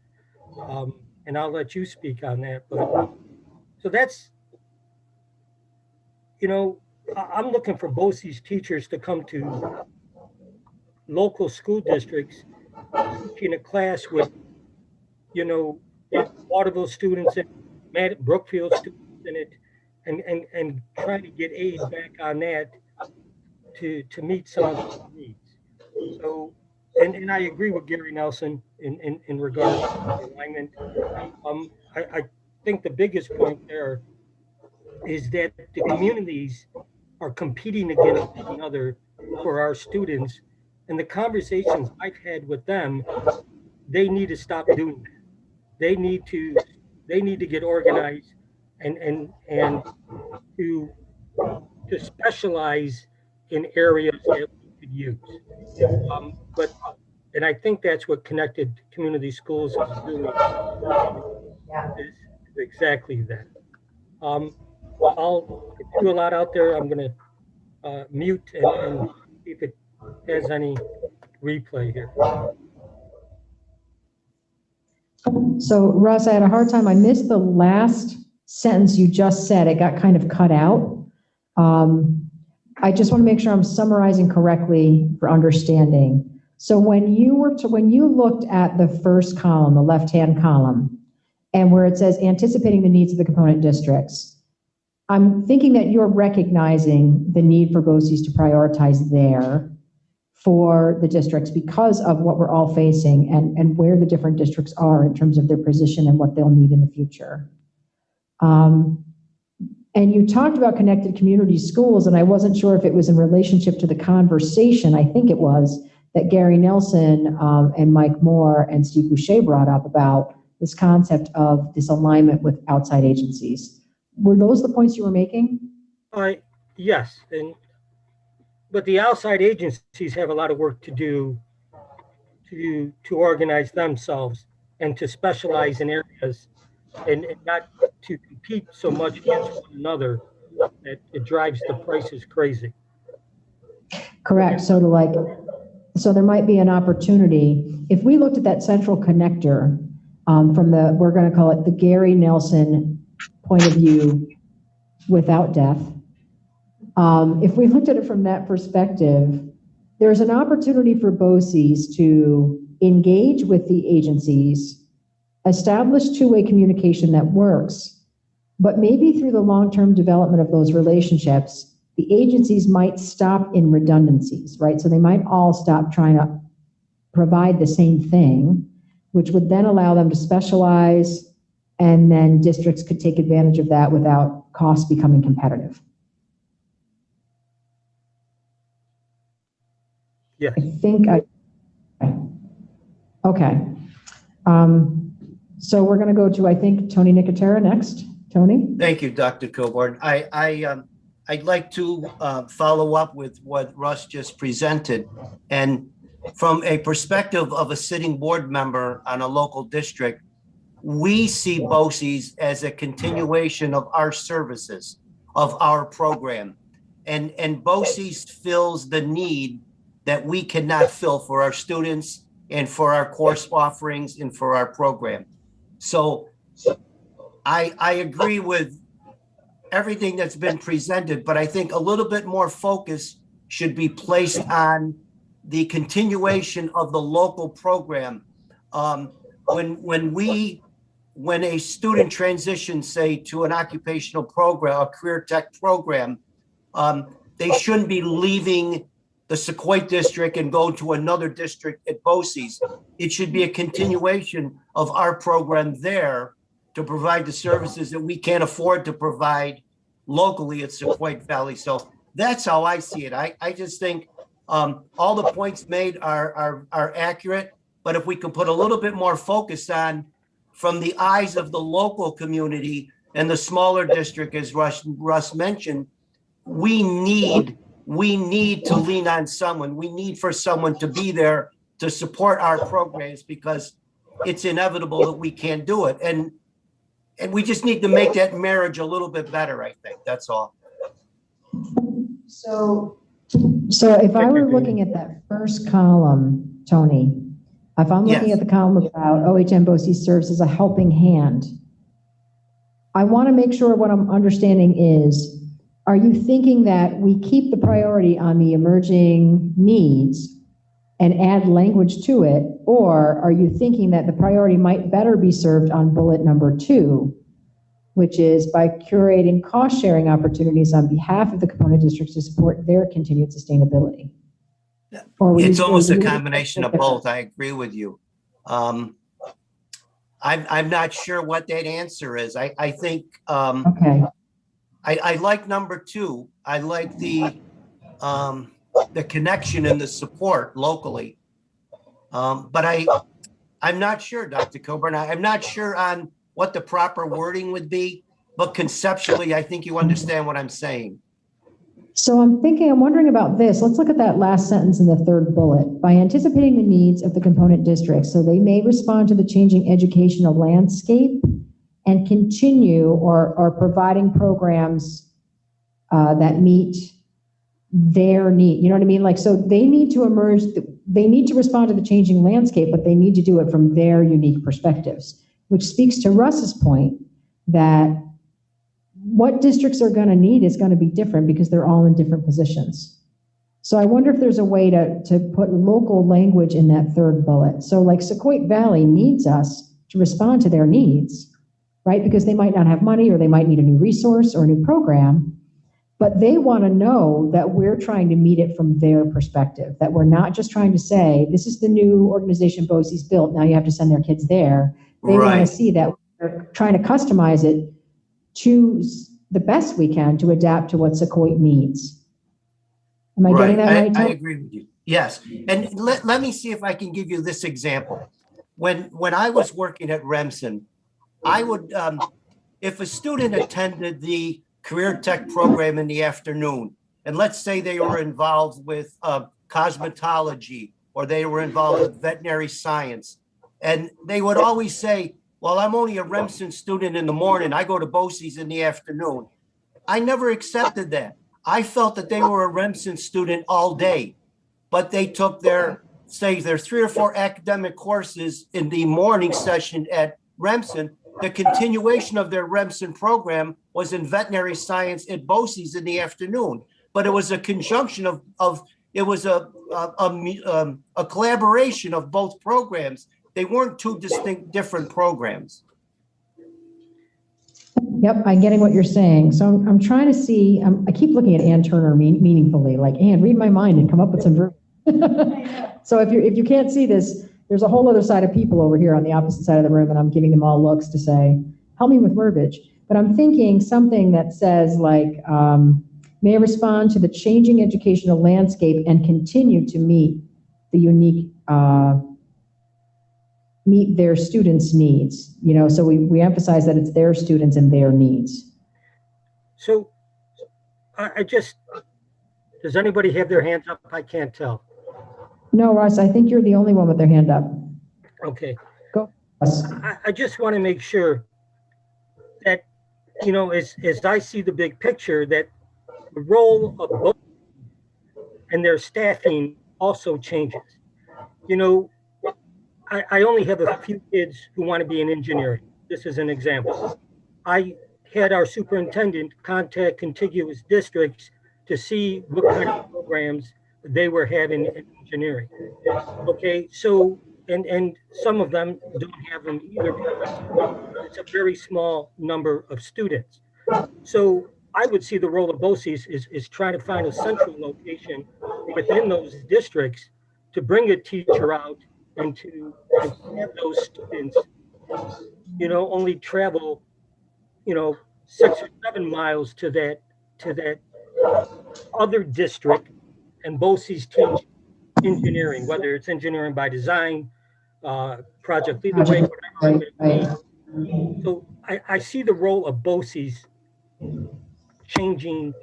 Speaker 9: And I'll let you speak on that. But so that's, you know, I'm looking for Boces teachers to come to local school districts, teaching a class with, you know, Waterville students and Brookfield students in it, and trying to get aid back on that to meet some of those needs. So, and I agree with Gary Nelson in regards to alignment. I think the biggest point there is that the communities are competing against one another for our students, and the conversations I've had with them, they need to stop doing that. They need to get organized and to specialize in areas that we could use. And I think that's what Connected Community Schools is doing. Is exactly that. I'll do a lot out there. I'm gonna mute and see if it has any replay here.
Speaker 6: So Russ, I had a hard time. I missed the last sentence you just said. It got kind of cut out. I just want to make sure I'm summarizing correctly for understanding. So when you looked at the first column, the left-hand column, and where it says anticipating the needs of the component districts, I'm thinking that you're recognizing the need for BOCES to prioritize there for the districts because of what we're all facing and where the different districts are in terms of their position and what they'll need in the future. And you talked about connected community schools, and I wasn't sure if it was in relationship to the conversation, I think it was, that Gary Nelson and Mike Moore and Steve Boucher brought up about this concept of this alignment with outside agencies. Were those the points you were making?
Speaker 9: Yes, but the outside agencies have a lot of work to do to organize themselves and to specialize in areas and not to compete so much against one another that it drives the prices crazy.
Speaker 6: Correct. So there might be an opportunity if we looked at that central connector from we're going to call it the Gary Nelson point of view without death. If we looked at it from that perspective, there's an opportunity for BOCES to engage with the agencies, establish two-way communication that works, but maybe through the long-term development of those relationships, the agencies might stop in redundancies, right? So they might all stop trying to provide the same thing, which would then allow them to specialize, and then districts could take advantage of that without costs becoming competitive.
Speaker 9: Yeah.
Speaker 6: Okay. So we're going to go to, I think, Tony Nicotera next. Tony?
Speaker 2: Thank you, Dr. Coburn. I'd like to follow up with what Russ just presented. And from a perspective of a sitting board member on a local district, we see BOCES as a continuation of our services, of our program. And BOCES fills the need that we cannot fill for our students and for our course offerings and for our program. So I agree with everything that's been presented, but I think a little bit more focus should be placed on the continuation of the local program. When a student transitions, say, to an occupational program, a career tech program, they shouldn't be leaving the Sequoia district and go to another district at BOCES. It should be a continuation of our program there to provide the services that we can't afford to provide locally at Sequoia Valley. So that's how I see it. I just think all the points made are accurate, but if we can put a little bit more focus on from the eyes of the local community and the smaller district, as Russ mentioned, we need to lean on someone. We need for someone to be there to support our programs because it's inevitable that we can't do it. And we just need to make that marriage a little bit better, I think. That's all.
Speaker 6: So if I were looking at that first column, Tony, if I'm looking at the column about OHM BOCES serves as a helping hand, I want to make sure what I'm understanding is, are you thinking that we keep the priority on the emerging needs and add language to it, or are you thinking that the priority might better be served on bullet number 2, which is by curating cost-sharing opportunities on behalf of the component districts to support their continued sustainability?
Speaker 2: It's almost a combination of both. I agree with you. I'm not sure what that answer is. I think
Speaker 6: okay.
Speaker 2: I like number 2. I like the connection and the support locally. But I'm not sure, Dr. Coburn. I'm not sure on what the proper wording would be, but conceptually, I think you understand what I'm saying.
Speaker 6: So I'm wondering about this. Let's look at that last sentence in the third bullet. By anticipating the needs of the component districts, so they may respond to the changing educational landscape and continue or providing programs that meet their need. You know what I mean? Like, so they need to emerge, they need to respond to the changing landscape, but they need to do it from their unique perspectives, which speaks to Russ's point that what districts are going to need is going to be different because they're all in different positions. So I wonder if there's a way to put local language in that third bullet. So like Sequoia Valley needs us to respond to their needs, right? Because they might not have money, or they might need a new resource or a new program, but they want to know that we're trying to meet it from their perspective, that we're not just trying to say, this is the new organization Boces built, now you have to send their kids there. They want
Speaker 2: Right.
Speaker 6: to see that we're trying to customize it to the best we can to adapt to what Sequoia needs. Am I getting that right,
Speaker 2: I
Speaker 6: Tom?
Speaker 2: agree with you. Yes. And let me see if I can give you this example. When I was working at Remsen, I would, if a student attended the career tech program in the afternoon, and let's say they were involved with cosmetology, or they were involved with veterinary science, and they would always say, well, I'm only a Remsen student in the morning, I go to Boces in the afternoon. I never accepted that. I felt that they were a Remsen student all day, but they took their 3 or 4 academic courses in the morning session at Remsen. The continuation of their Remsen program was in veterinary science at Boces in the afternoon, but it was a conjunction of it was a collaboration of both programs. They weren't two distinct, different programs.
Speaker 6: Yep, I'm getting what you're saying. So I'm trying to see, I keep looking at Ann Turner meaningfully, like, Ann, read my mind and come up with some verb. So if you can't see this, there's a whole other side of people over here on the opposite side of the room, and I'm giving them all looks to say, help me with verbiage. But I'm thinking something that says like, may respond to the changing educational landscape and continue to meet the unique, meet their students' needs. You know, so we emphasize that it's their students and their needs.
Speaker 9: So I just, does anybody have their hands up? I can't tell.
Speaker 6: No, Russ, I think you're the only one with their hand up.
Speaker 9: Okay.
Speaker 6: Go, Russ.
Speaker 9: I just want to make sure that, you know, as I see the big picture, that the role of both and their staffing also changes. You know, I only have a few kids who want to be in engineering. This is an example. I had our superintendent contact contiguous districts to see what kind of programs they were having in engineering. Okay, so, and some of them don't have them either because it's a very small number of students. So I would see the role of Boces is trying to find a central location within those districts to bring a teacher out and to have those students, you know, only travel, you know, 6 or 7 miles to that other district, and Boces teach engineering, whether it's engineering by design, project leader, whatever it may be. So I see the role of Boces changing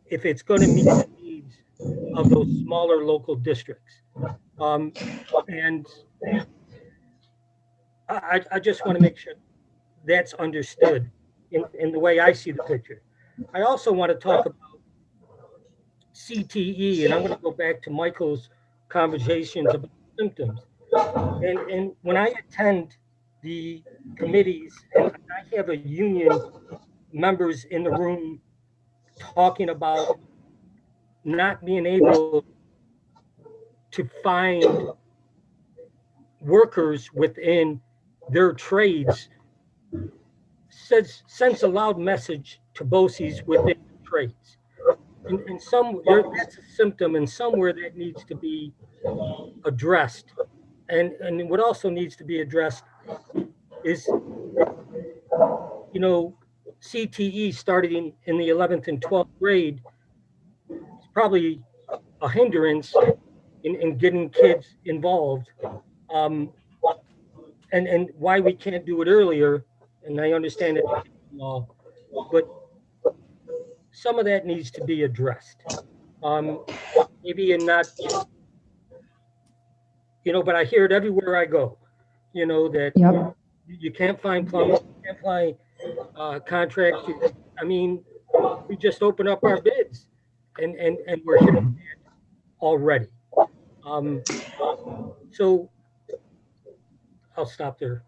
Speaker 9: if it's going to meet the needs of those smaller local districts. And I just want to make sure that's understood in the way I see the picture. I also want to talk about CTE, and I'm going to go back to Michael's conversations about symptoms. And when I attend the committees, and I have a union members in the room talking about not being able to find workers within their trades, sends a loud message to Boces within the trades. And that's a symptom, and somewhere that needs to be addressed. And what also needs to be addressed is, you know, CTE starting in the 11th and 12th grade is probably a hindrance in getting kids involved. And why we can't do it earlier, and I understand that law, but some of that needs to be addressed. Maybe in not, you know, but I hear it everywhere I go, you know, that
Speaker 6: Yep.
Speaker 9: you can't find plumbers, you can't find contractors. I mean, we just open up our bids and we're hitting that already. So I'll stop there.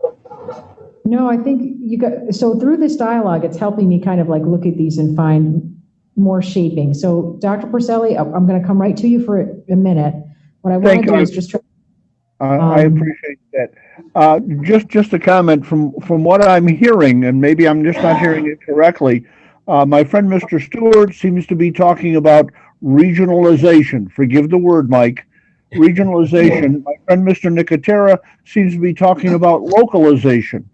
Speaker 6: No, I think so through this dialogue, it's helping me kind of like look at these and find more shaping. So Dr. Porcelli, I'm going to come right to you for a minute. What I want to do is just try.
Speaker 8: I appreciate that. Just a comment from what I'm hearing, and maybe I'm just not hearing it correctly. My friend Mr. Stewart seems to be talking about regionalization. Forgive the word, Mike. Regionalization. My friend Mr. Nicotera seems to be talking about localization.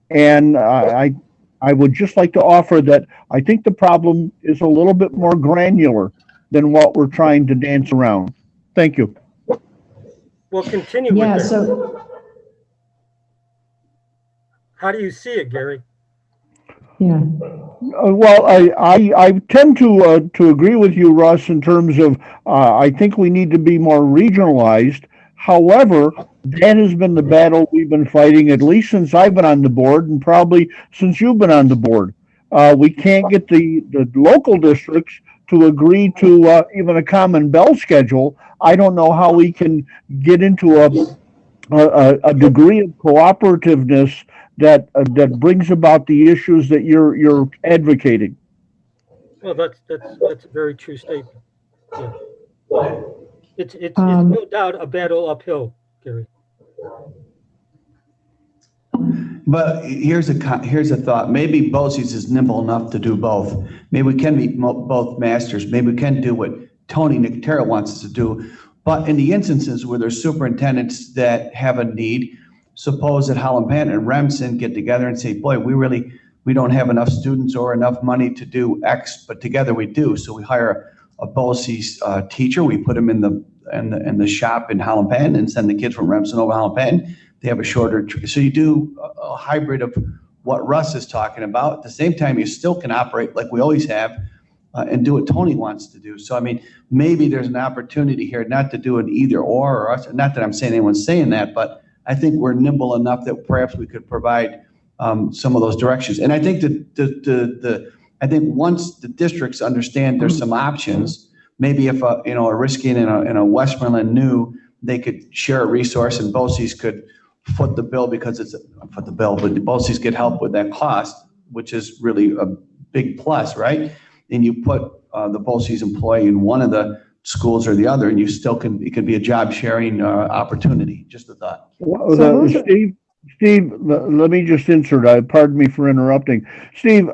Speaker 8: And I would just like to offer that I think the problem is a little bit more granular than what we're trying to dance around. Thank you.
Speaker 9: We'll continue
Speaker 6: Yeah,
Speaker 9: with that.
Speaker 6: so
Speaker 9: How do you see it, Gary?
Speaker 6: yeah.
Speaker 8: Well, I tend to agree with you, Russ, in terms of I think we need to be more regionalized. However, that has been the battle we've been fighting at least since I've been on the board, and probably since you've been on the board. We can't get the local districts to agree to even a common bell schedule. I don't know how we can get into a degree of cooperativeness that brings about the issues that you're advocating.
Speaker 9: Well, that's a very true statement. Yeah. It's no doubt a battle uphill, Gary.
Speaker 1: But here's a thought. Maybe Boces is nimble enough to do both. Maybe we can meet both masters. Maybe we can do what Tony Nicotera wants us to do. But in the instances where there's superintendents that have a need, suppose that Holland-Pant and Remsen get together and say, boy, we don't have enough students or enough money to do X, but together we do. So we hire a Boces teacher. We put him in the shop in Holland-Pant and send the kids from Remsen over to Holland-Pant. They have a shorter, so you do a hybrid of what Russ is talking about. At the same time, you still can operate like we always have and do what Tony wants to do. So, I mean, maybe there's an opportunity here not to do an either or us. Not that I'm saying anyone's saying that, but I think we're nimble enough that perhaps we could provide some of those directions. And I think I think once the districts understand there's some options, maybe if a Riskin and a Westmoreland knew they could share a resource and Boces could foot the bill but the Boces get help with that cost, which is really a big plus, right? And you put the Boces employee in one of the schools or the other, and you still it could be a job sharing opportunity. Just a thought.
Speaker 8: Well, Steve, let me just insert. Pardon me for interrupting. Steve,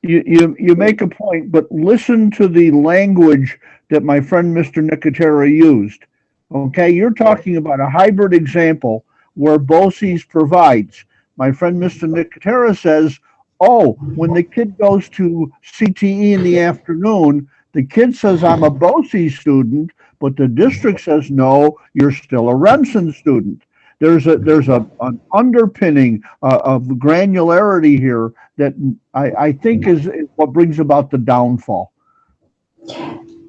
Speaker 8: you make a point, but listen to the language that my friend Mr. Nicotera used. Okay, you're talking about a hybrid example where Boces provides. My friend Mr. Nicotera says, oh, when the kid goes to CTE in the afternoon, the kid says, I'm a Boces student, but the district says, no, you're still a Remsen student. There's an underpinning of granularity here that I think is what brings about the downfall.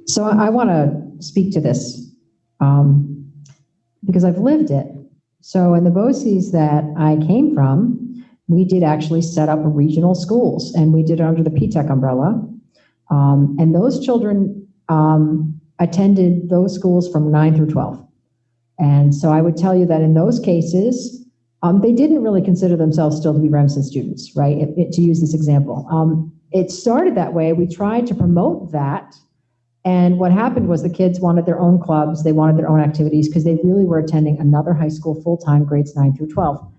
Speaker 6: So I want to speak to this because I've lived it. So in the Boces that I came from, we did actually set up regional schools, and we did it under the PTEC umbrella. And those children attended those schools from 9 through 12. And so I would tell you that in those cases, they didn't really consider themselves still to be Remsen students, right? To use this example. It started that way. We tried to promote that. And what happened was the kids wanted their own clubs. They wanted their own activities because they really were attending another high school full-time, grades 9 through 12.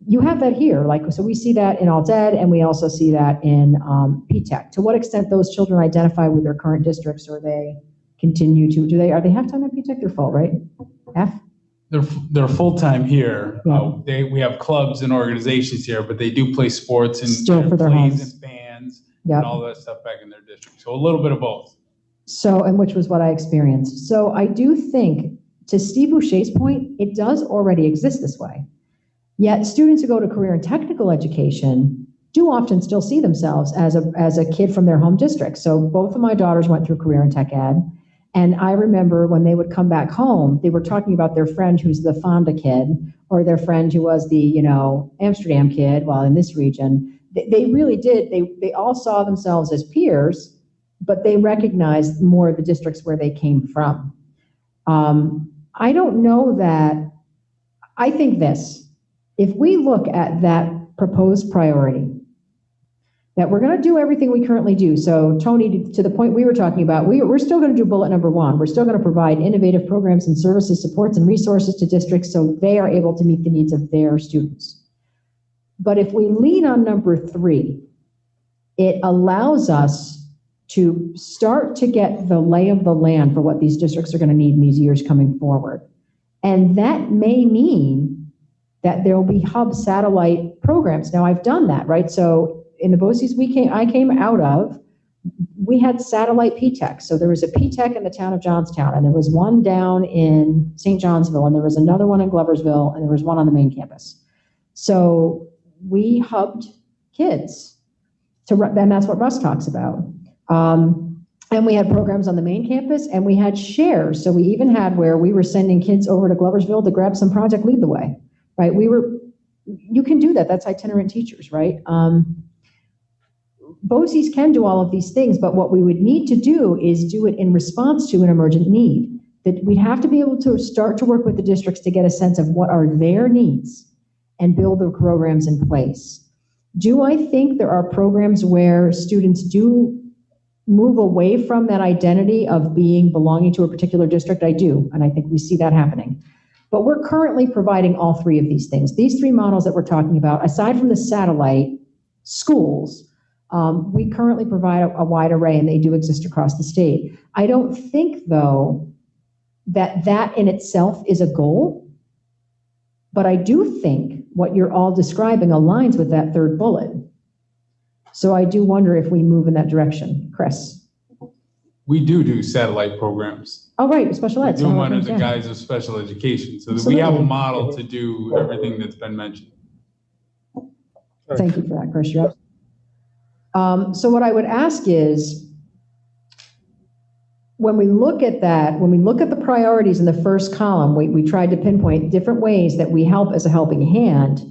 Speaker 6: You have that here. So we see that in Alt-Ed, and we also see that in PTEC. To what extent those children identify with their current districts, or they continue to, are they half-time at PTEC? They're full, right? F?
Speaker 10: They're full-time here.
Speaker 6: Yeah.
Speaker 10: We have clubs and organizations here, but they do play sports and
Speaker 6: Still for their
Speaker 10: plays
Speaker 6: homes.
Speaker 10: and bands
Speaker 6: Yep.
Speaker 10: and all that stuff back in their district. So a little bit of both.
Speaker 6: So, and which was what I experienced. So I do think, to Steve Boucher's point, it does already exist this way. Yet students who go to career and technical education do often still see themselves as a kid from their home district. So both of my daughters went through career and tech ed. And I remember when they would come back home, they were talking about their friend who's the Fonda kid, or their friend who was the, Amsterdam kid, while in this region. They really did. They all saw themselves as peers, but they recognize more the districts where they came from. I don't know that, I think this, if we look at that proposed priority, that we're going to do everything we currently do. So Tony, to the point we were talking about, we're still going to do bullet number 1. We're still going to provide innovative programs and services, supports and resources to districts so they are able to meet the needs of their students. But if we lean on number 3, it allows us to start to get the lay of the land for what these districts are going to need in these years coming forward. And that may mean that there will be hub satellite programs. Now, I've done that, right? So in the Boces I came out of, we had satellite P-Tech. So there was a P-Tech in the town of Johnstown, and there was one down in St. Johnsville, and there was another one in Gloversville, and there was one on the main campus. So we hubbed kids, and that's what Russ talks about. And we had programs on the main campus, and we had shares. So we even had where we were sending kids over to Gloversville to grab some Project Lead the Way, right? You can do that. That's itinerant teachers, right? Boces can do all of these things, but what we would need to do is do it in response to an emergent need. That we'd have to be able to start to work with the districts to get a sense of what are their needs and build the programs in place. Do I think there are programs where students do move away from that identity of belonging to a particular district? I do, and I think we see that happening. But we're currently providing all 3 of these things. These 3 models that we're talking about, aside from the satellite schools, we currently provide a wide array, and they do exist across the state. I don't think, though, that in itself is a goal, but I do think what you're all describing aligns with that 3rd bullet. So I do wonder if we move in that direction. Chris?
Speaker 10: We do satellite programs.
Speaker 6: Oh, right, special ed.
Speaker 10: We do them under the guise of special education, so that we have a model to do everything that's been mentioned.
Speaker 6: Thank you for that, Chris. So what I would ask is, when we look at that, when we look at the priorities in the first column, we tried to pinpoint different ways that we help as a helping hand.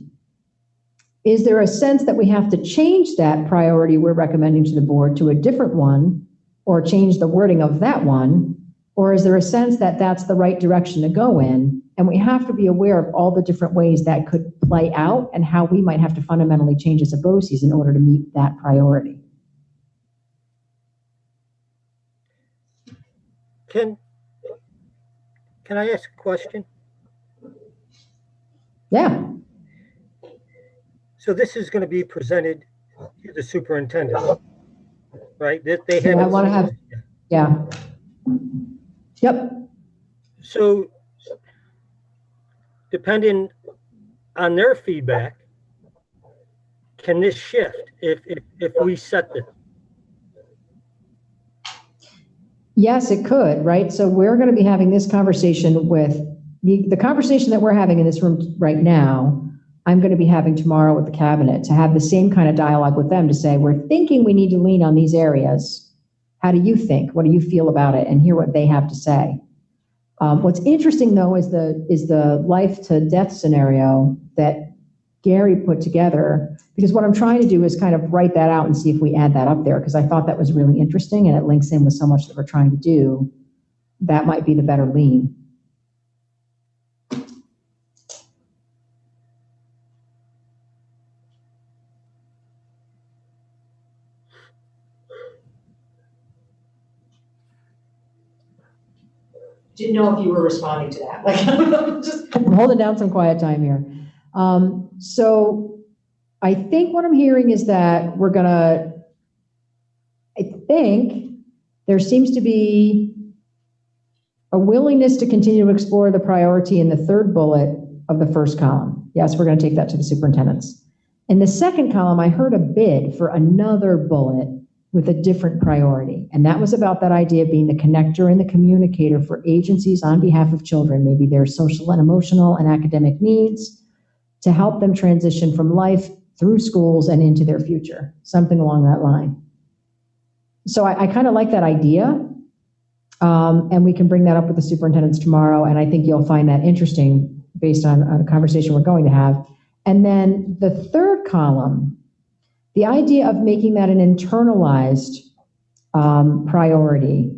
Speaker 6: Is there a sense that we have to change that priority we're recommending to the board to a different one, or change the wording of that one? Or is there a sense that that's the right direction to go in? And we have to be aware of all the different ways that could play out and how we might have to fundamentally change as a BOCES in order to meet that priority.
Speaker 9: Can I ask a question?
Speaker 6: Yeah.
Speaker 9: So this is going to be presented to the superintendent, right? They have.
Speaker 6: I want to have. Yeah. Yep.
Speaker 9: So, depending on their feedback, can this shift if we set this?
Speaker 6: Yes, it could, right? So we're going to be having this conversation with the conversation that we're having in this room right now. I'm going to be having tomorrow with the cabinet to have the same kind of dialogue with them to say, we're thinking we need to lean on these areas. How do you think? What do you feel about it? And hear what they have to say. What's interesting, though, is the life to death scenario that Gary put together, because what I'm trying to do is kind of write that out and see if we add that up there, because I thought that was really interesting and it links in with so much that we're trying to do. That might be the better lean. Didn't know if you were responding to that. Like, I'm holding down some quiet time here. So I think what I'm hearing is that I think there seems to be a willingness to continue to explore the priority in the 3rd bullet of the first column. Yes, we're going to take that to the superintendents. In the 2nd column, I heard a bid for another bullet with a different priority. And that was about that idea of being the connector and the communicator for agencies on behalf of children, maybe their social and emotional and academic needs, to help them transition from life through schools and into their future, something along that line. So I kind of like that idea. And we can bring that up with the superintendents tomorrow. And I think you'll find that interesting based on a conversation we're going to have. And then the 3rd column, the idea of making that an internalized priority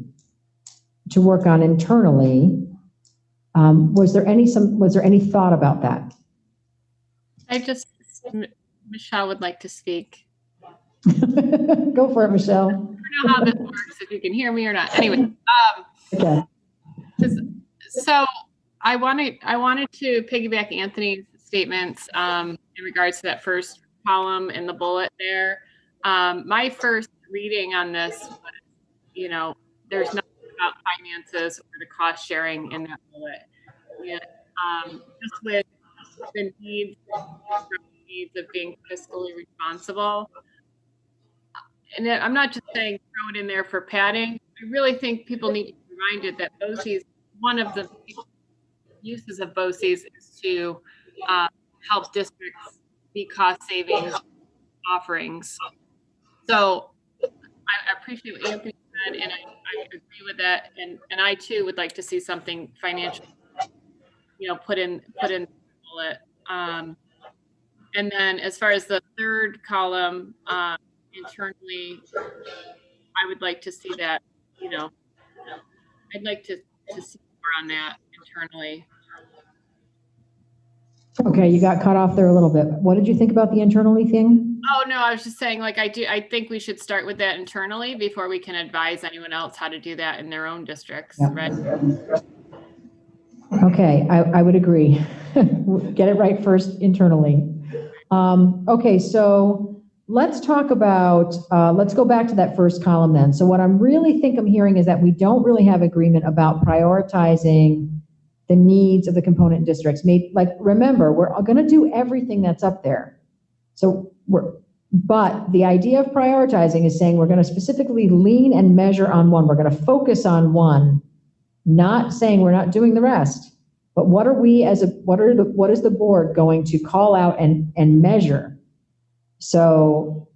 Speaker 6: to work on internally. Was there any thought about that?
Speaker 5: Michelle would like to speak.
Speaker 6: Go for it, Michelle.
Speaker 5: I don't know how this works, if you can hear me or not. Anyway,
Speaker 6: Okay.
Speaker 5: so I wanted to piggyback Anthony's statements in regards to that first column in the bullet there. My first reading on this was, there's nothing about finances or the cost sharing in that bullet. And just with the needs of being fiscally responsible. And I'm not just saying throw it in there for padding. I really think people need to be reminded that BOCES, one of the uses of BOCES is to help districts be cost savings offerings. So I appreciate what Anthony said, and I agree with that. And I too would like to see something financial, put in the bullet. And then as far as the third column, internally, I would like to see that, I'd like to see more on that internally.
Speaker 6: Okay, you got cut off there a little bit. What did you think about the internally thing?
Speaker 5: Oh, no, I was just saying, I think we should start with that internally before we can advise anyone else how to do that in their own districts, yeah. Right?
Speaker 6: Okay, I would agree. Get it right first internally. Okay, so let's talk about, let's go back to that first column then. So what I'm hearing is that we don't really have agreement about prioritizing the needs of the component districts. Remember, we're going to do everything that's up there. So but the idea of prioritizing is saying we're going to specifically lean and measure on one. We're going to focus on one, not saying we're not doing the rest. But what is the board going to call out and measure? So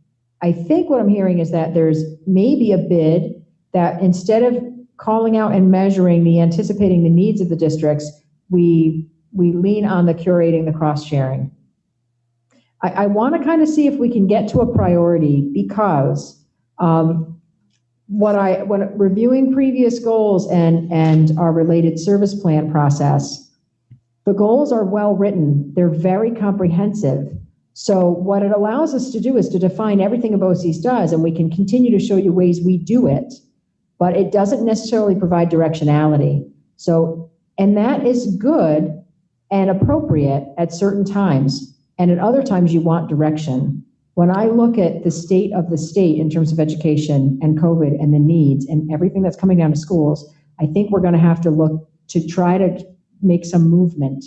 Speaker 6: I think what I'm hearing is that there's maybe a bid that instead of calling out and measuring anticipating the needs of the districts, we lean on the curating, the cross-sharing. I want to kind of see if we can get to a priority, because when reviewing previous goals and our related service plan process, the goals are well written. They're very comprehensive. So what it allows us to do is to define everything a BOCES does, and we can continue to show you ways we do it, but it doesn't necessarily provide directionality. So, and that is good and appropriate at certain times. And at other times you want direction. When I look at the state of the state in terms of education and COVID and the needs and everything that's coming down to schools, I think we're going to have to look to try to make some movement,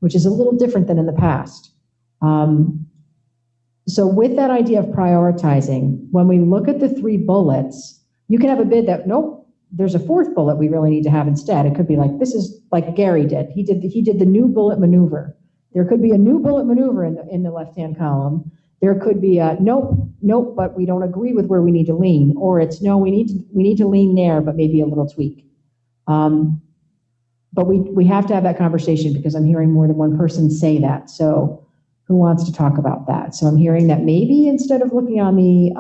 Speaker 6: which is a little different than in the past. So with that idea of prioritizing, when we look at the 3 bullets, you can have a bid that, nope, there's a 4th bullet we really need to have instead. It could be like, this is like Gary did. He did the new bullet maneuver. There could be a new bullet maneuver in the left-hand column. There could be a nope, but we don't agree with where we need to lean, or it's no, we need to lean there, but maybe a little tweak. But we have to have that conversation, because I'm hearing more than one person say that. So who wants to talk about that? So I'm hearing that maybe instead of looking on the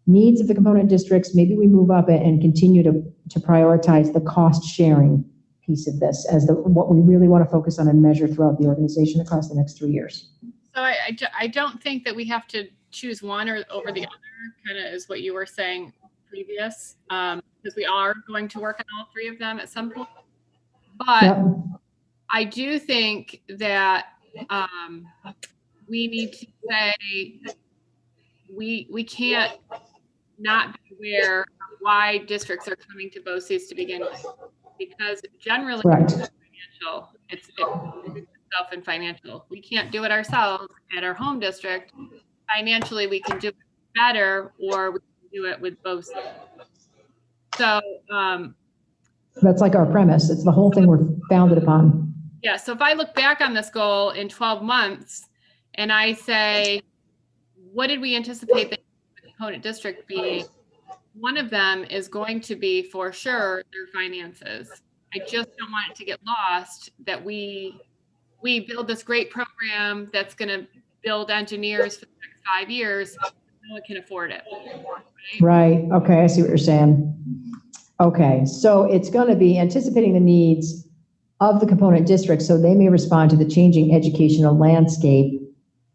Speaker 6: needs of the component districts, maybe we move up and continue to prioritize the cost sharing piece of this as what we really want to focus on and measure throughout the organization across the next 3 years.
Speaker 5: So I don't think that we have to choose one over the other, kind of is what you were saying previous, because we are going to work on all 3 of them at some point. But yep. I do think that we need to say we can't not be aware of why districts are coming to BOCES to begin with, because generally it's financial. It's itself in financial. We can't do it ourselves at our home district. Financially, we can do it better, or we can do it with BOCES. So
Speaker 6: that's like our premise. It's the whole thing we're founded upon.
Speaker 5: Yeah. So if I look back on this goal in 12 months and I say, what did we anticipate the component district being? One of them is going to be, for sure, their finances. I just don't want it to get lost that we build this great program that's going to build engineers for the next 5 years. one can afford it.
Speaker 6: Right, okay, I see what you're saying. Okay, so it's gonna be anticipating the needs of the component districts, so they may respond to the changing educational landscape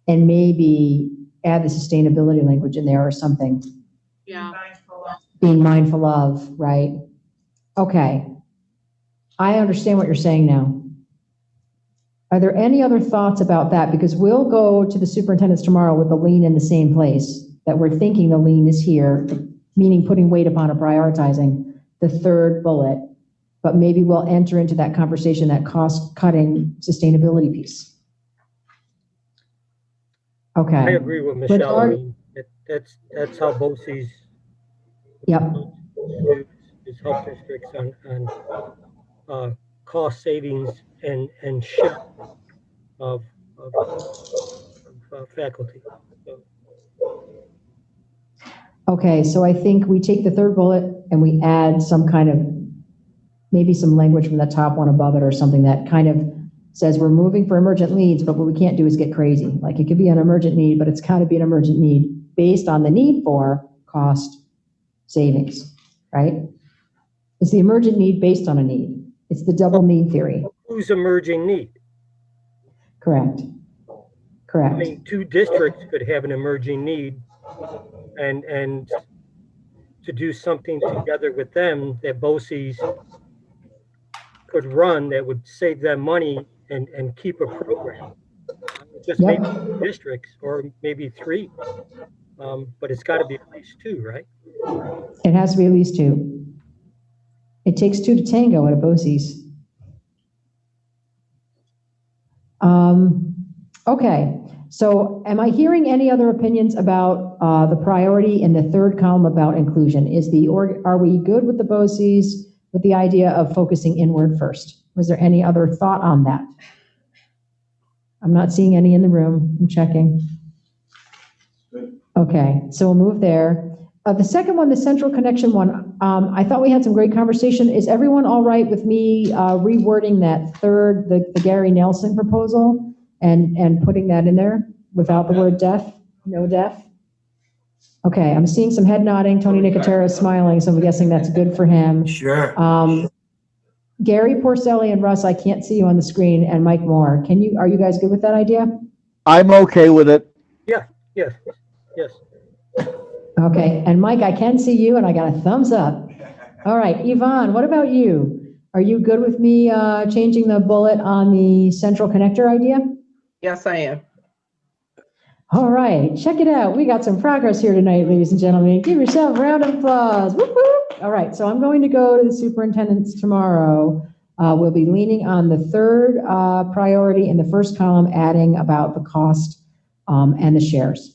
Speaker 6: and maybe add the sustainability language in there or something.
Speaker 5: Yeah.
Speaker 6: Being mindful of, right? Okay. I understand what you're saying now. Are there any other thoughts about that? Because we'll go to the superintendents tomorrow with the lean in the same place, that we're thinking the lean is here, meaning putting weight upon or prioritizing the third bullet, but maybe we'll enter into that conversation, that cost-cutting sustainability piece. Okay.
Speaker 9: I agree with Michelle. I mean, that's how Boces
Speaker 6: Yep.
Speaker 9: is help districts on cost savings and shift of faculty. So,
Speaker 6: Okay, so I think we take the third bullet and we add some kind of, maybe some language from the top one above it or something that kind of says we're moving for emergent needs, but what we can't do is get crazy. Like it could be an emergent need, but it's got to be an emergent need based on the need for cost savings, right? It's the emergent need based on a need. It's the double need theory.
Speaker 9: who's emerging need?
Speaker 6: Correct. Correct.
Speaker 9: I mean, two districts could have an emerging need, and to do something together with them that Boces could run that would save them money and keep a program. Just
Speaker 6: Yep.
Speaker 9: maybe two districts or maybe three, but it's got to be at least two, right?
Speaker 6: It has to be at least two. It takes two to tango at a Boces. Okay, so am I hearing any other opinions about the priority in the third column about inclusion? Are we good with the Boces with the idea of focusing inward first? Was there any other thought on that? I'm not seeing any in the room. I'm checking. Okay, so we'll move there. The second one, the central connection one, I thought we had some great conversation. Is everyone all right with me rewording that third, the Gary Nelson proposal and putting that in there without the word deaf? No deaf? Okay, I'm seeing some head nodding. Tony Nicotero is smiling, so I'm guessing that's good for him.
Speaker 2: Sure.
Speaker 6: Gary Porcelli and Russ, I can't see you on the screen, and Mike Moore. Are you guys good with that idea?
Speaker 8: I'm okay with it.
Speaker 9: Yes.
Speaker 6: Okay, and Mike, I can see you, and I got a thumbs up. All right, Yvonne, what about you? Are you good with me changing the bullet on the central connector idea?
Speaker 11: Yes, I am.
Speaker 6: All right, check it out. We got some progress here tonight, ladies and gentlemen. Give yourself a round of applause. Whoop, whoop. All right, so I'm going to go to the superintendents tomorrow. We'll be leaning on the third priority in the first column, adding about the cost and the shares.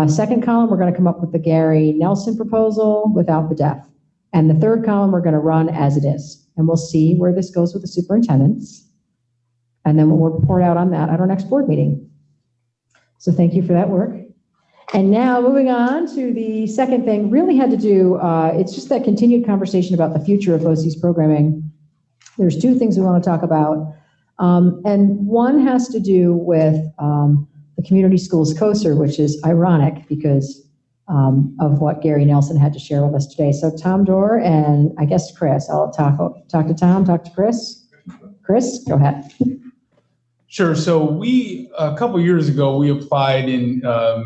Speaker 6: Second column, we're going to come up with the Gary Nelson proposal without the deaf. And the third column, we're going to run as it is. And we'll see where this goes with the superintendents. And then we'll report out on that at our next board meeting. So thank you for that work. And now moving on to the second thing, really had to do, it's just that continued conversation about the future of Boces programming. There's two things we want to talk about. And one has to do with the community schools COSER, which is ironic because of what Gary Nelson had to share with us today. So Tom Dorr and I guess Chris, I'll talk to Tom, talk to Chris. Chris, go ahead.
Speaker 10: Sure. So a couple years ago, we applied and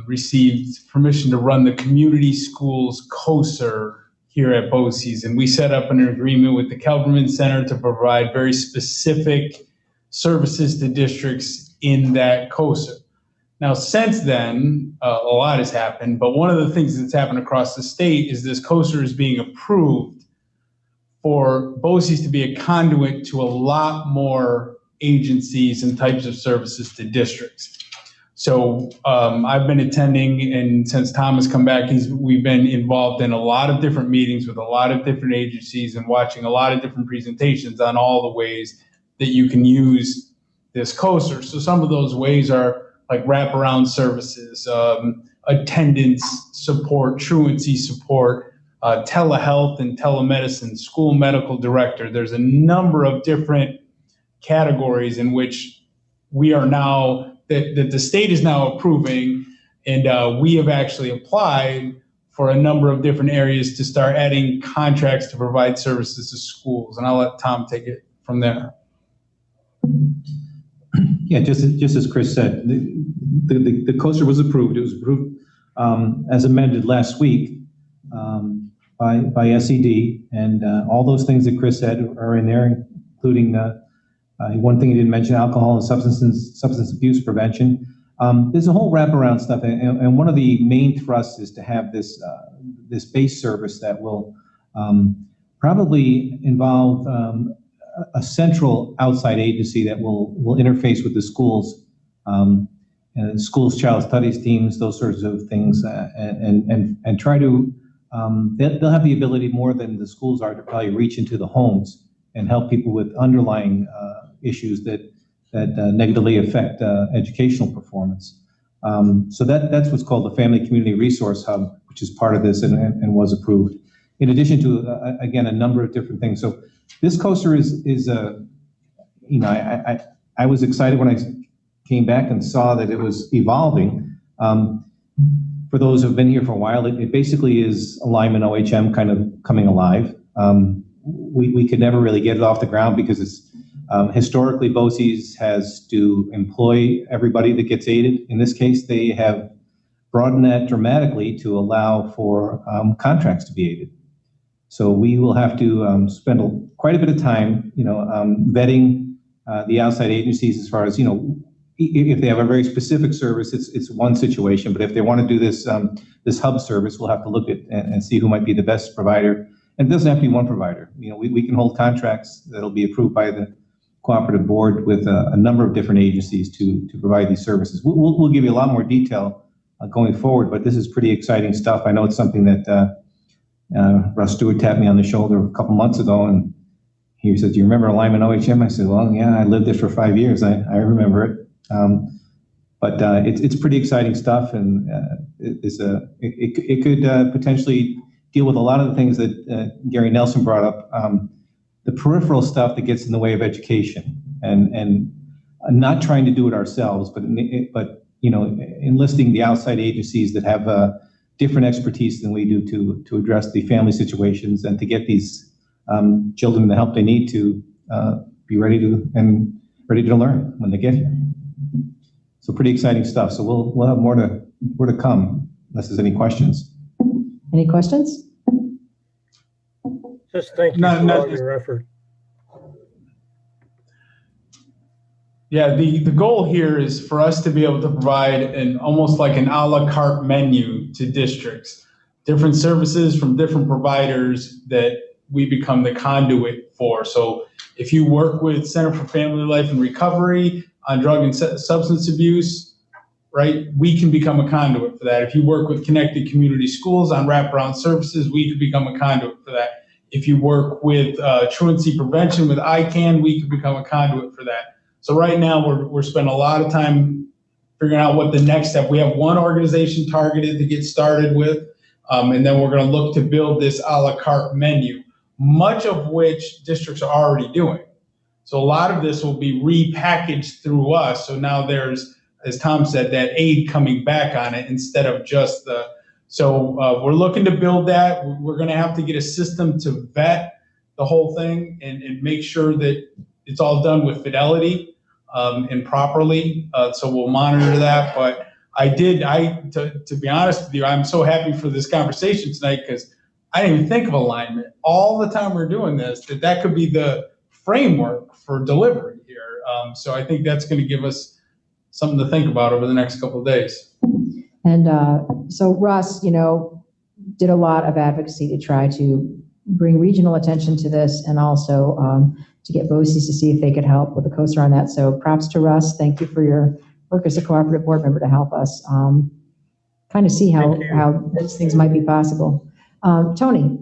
Speaker 10: received permission to run the community schools COSER here at Boces. And we set up an agreement with the Kelberman Center to provide very specific services to districts in that COSER. Now, since then, a lot has happened, but one of the things that's happened across the state is this COSER is being approved for Boces to be a conduit to a lot more agencies and types of services to districts. So I've been attending, and since Tom has come back, we've been involved in a lot of different meetings with a lot of different agencies and watching a lot of different presentations on all the ways that you can use this COSER. So some of those ways are like wraparound services, attendance support, truancy support, telehealth and telemedicine, school medical director. There's a number of different categories in which we are now, that the state is now approving And we have actually applied for a number of different areas to start adding contracts to provide services to schools. And I'll let Tom take it from there.
Speaker 11: Yeah, just as Chris said, the coaster was approved. It was approved as amended last week by SED, and all those things that Chris said are in there, including one thing he didn't mention: alcohol and substance abuse prevention. There's a whole wraparound stuff, and one of the main thrusts is to have this this base service that will probably involve a central outside agency that will interface with the schools, and schools, child studies teams, those sorts of things, and try to. They'll have the ability more than the schools are to probably reach into the homes and help people with underlying issues that negatively affect educational performance. So that's what's called the Family Community Resource Hub, which is part of this and was approved. In addition to again a number of different things. So this coaster is you know, I was excited when I came back and saw that it was evolving. For those who've been here for a while, it basically is Alignment OHM kind of coming alive. We could never really get it off the ground because it's historically Boces has to employ everybody that gets aided. In this case, they have broadened that dramatically to allow for contracts to be aided. So we will have to spend quite a bit of time, you know, vetting the outside agencies as far as, you know, if they have a very specific service, it's one situation. But if they want to do this this hub service, we'll have to look at and see who might be the best provider. And it doesn't have to be one provider. You know, we can hold contracts that'll be approved by the Cooperative Board with a number of different agencies to provide these services. We'll give you a lot more detail going forward, but this is pretty exciting stuff. I know it's something that Russ Stewart tapped me on the shoulder a couple months ago, and he said, "Do you remember Alignment OHM?" I said, "Well, yeah, I lived it for 5 years. I remember it." But it's pretty exciting stuff, and it could potentially deal with a lot of the things that Gary Nelson brought up, the peripheral stuff that gets in the way of education, and not trying to do it ourselves, but you know, enlisting the outside agencies that have different expertise than we do to address the family situations and to get these children the help they need to be ready to learn when they get here. So pretty exciting stuff. So we'll have more to come, unless there's any questions.
Speaker 6: Any questions?
Speaker 9: Just thank you for all your effort.
Speaker 10: Yeah, the goal here is for us to be able to provide almost like an a la carte menu to districts, different services from different providers that we become the conduit for. So if you work with Center for Family Life and Recovery on drug and substance abuse, right, we can become a conduit for that. If you work with Connected Community Schools on wraparound services, we could become a conduit for that. If you work with truancy prevention with ICANN, we could become a conduit for that. So right now we're spending a lot of time figuring out what the next step. We have one organization targeted to get started with, and then we're going to look to build this a la carte menu, much of which districts are already doing. So a lot of this will be repackaged through us. So now there's, as Tom said, that aid coming back on it instead of just the. So we're looking to build that. We're going to have to get a system to vet the whole thing and make sure that it's all done with fidelity and properly. So we'll monitor that. But to be honest with you, I'm so happy for this conversation tonight because I didn't even think of alignment all the time we're doing this, that could be the framework for delivery here. So I think that's going to give us something to think about over the next couple of days.
Speaker 6: And so Russ, you know, did a lot of advocacy to try to bring regional attention to this and also to get Boces to see if they could help with the coaster on that. So props to Russ. Thank you for your work as a cooperative board member to help us kind of see how these things might be possible. Tony.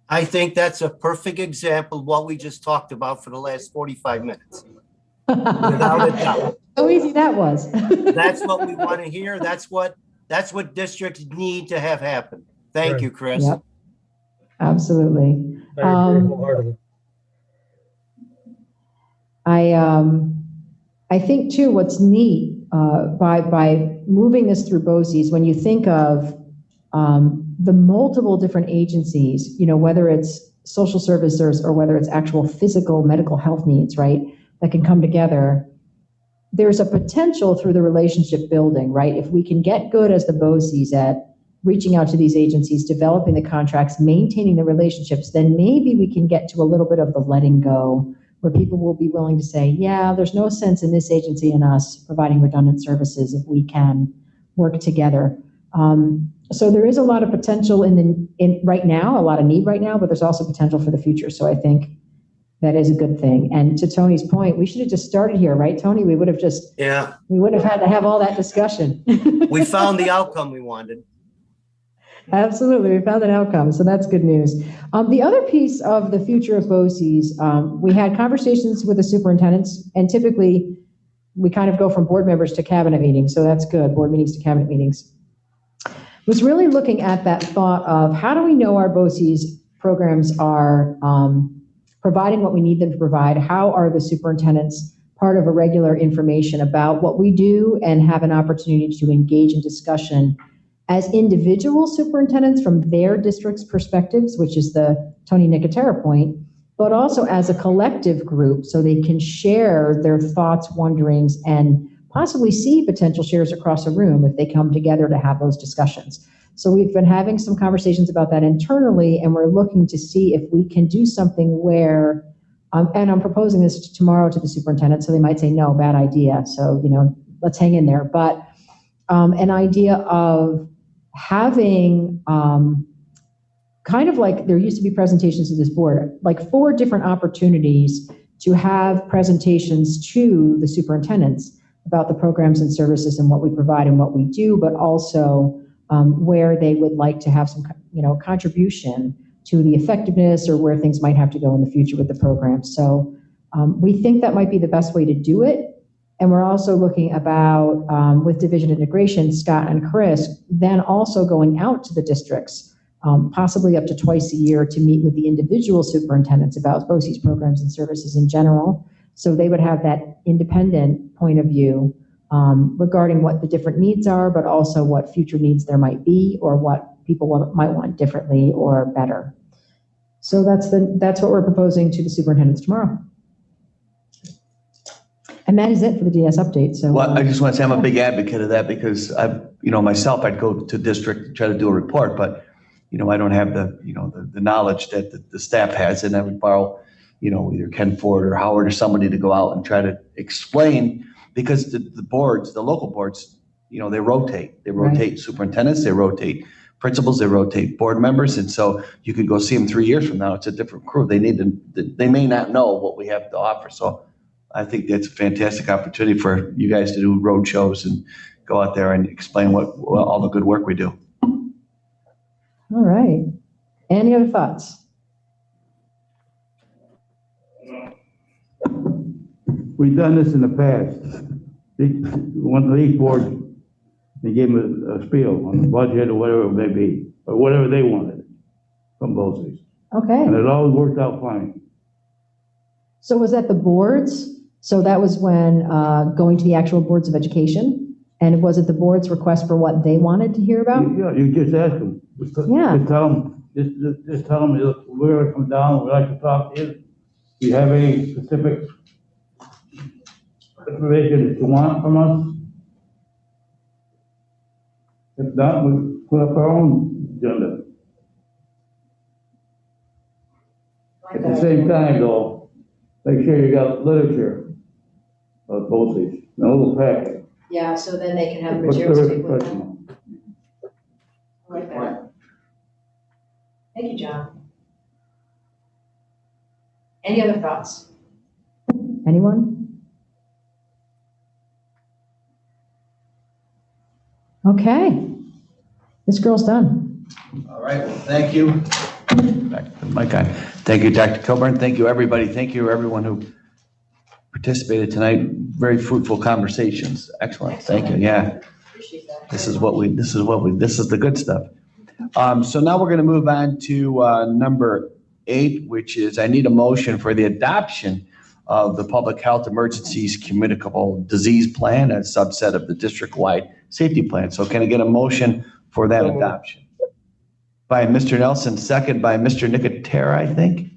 Speaker 2: I think that's a perfect example of what we just talked about for the last 45 minutes. Without a doubt.
Speaker 6: So easy that was.
Speaker 2: That's what we want to hear. That's what districts need to have happen. Thank you, Chris.
Speaker 6: Yep. Absolutely.
Speaker 9: I agree wholeheartedly.
Speaker 6: I think too, what's neat by moving this through Boces, when you think of the multiple different agencies, whether it's social services or whether it's actual physical medical health needs, right, that can come together, there's a potential through the relationship building, right? If we can get good as the Boces at reaching out to these agencies, developing the contracts, maintaining the relationships, then maybe we can get to a little bit of the letting go, where people will be willing to say, yeah, there's no sense in this agency and us providing redundant services if we can work together. So there is a lot of potential in right now, a lot of need right now, but there's also potential for the future. So I think that is a good thing. And to Tony's point, we should have just started here, right, Tony? We would have we would have had to have all that discussion.
Speaker 2: We found the outcome we wanted.
Speaker 6: Absolutely, we found an outcome, so that's good news. The other piece of the future of Boces, we had conversations with the superintendents, and typically we kind of go from board members to cabinet meetings, so that's good, board meetings to cabinet meetings. Was really looking at that thought of how do we know our Boces programs are providing what we need them to provide? How are the superintendents part of a regular information about what we do and have an opportunity to engage in discussion as individual superintendents from their district's perspectives, which is the Tony Nicotera point, but also as a collective group so they can share their thoughts, wonderings, and possibly see potential shares across a room if they come together to have those discussions. So we've been having some conversations about that internally, and we're looking to see if we can do something where, and I'm proposing this tomorrow to the superintendent, so they might say, no, bad idea. So, let's hang in there. But an idea of having kind of like there used to be presentations to this board, like 4 different opportunities to have presentations to the superintendents about the programs and services and what we provide and what we do, but also where they would like to have some, contribution to the effectiveness or where things might have to go in the future with the program. So we think that might be the best way to do it. And we're also looking about, with division integration, Scott and Chris, then also going out to the districts, possibly up to twice a year to meet with the individual superintendents about Boces programs and services in general. So they would have that independent point of view regarding what the different needs are, but also what future needs there might be or what people might want differently or better. So that's what we're proposing to the superintendents tomorrow. And that is it for the DS update. So,
Speaker 1: well, I just want to say I'm a big advocate of that because myself, I'd go to district and try to do a report, but, I don't have the knowledge that the staff has, and I would borrow, either Ken Ford or Howard or somebody to go out and try to explain, because the boards, the local boards, they rotate. They rotate right. Superintendents, they rotate principals, they rotate board members, and so you could go see them 3 years from now. It's a different crew. They may not know what we have to offer. So I think that's a fantastic opportunity for you guys to do road shows and go out there and explain all the good work we do.
Speaker 6: All right. Any other thoughts?
Speaker 12: We've done this in the past. One of these boards, they gave them a spiel on the budget or whatever it may be, or whatever they wanted from Boces.
Speaker 6: Okay.
Speaker 12: And it always worked out fine.
Speaker 6: So was that the boards? So that was when going to the actual boards of education? And was it the board's request for what they wanted to hear about?
Speaker 12: Yeah, you just ask them. Just tell them, just tell them, look, we're going to come down, we'd like to talk to you. Do you have any specific information that you want from us? If not, we put up our own agenda. At the same time, though, make sure you got literature of Boces, a little packet.
Speaker 6: Yeah, so then they can have materials to take with them. I like that. Thank you, John. Any other thoughts? Anyone? Okay. This girl's done.
Speaker 1: All right, well, thank you. Back to the mic on. Thank you, Dr. Coburn. Thank you, everybody. Thank you, everyone who participated tonight. Very fruitful conversations. Excellent. Thank you. Yeah.
Speaker 6: Appreciate that.
Speaker 1: This is the good stuff. So now we're going to move on to number 8, which is I need a motion for the adoption of the Public Health Emergencies Communicable Disease Plan, a subset of the district-wide safety plan. So can I get a motion for that adoption? By Mr. Nelson, second by Mr. Nicotera, I think?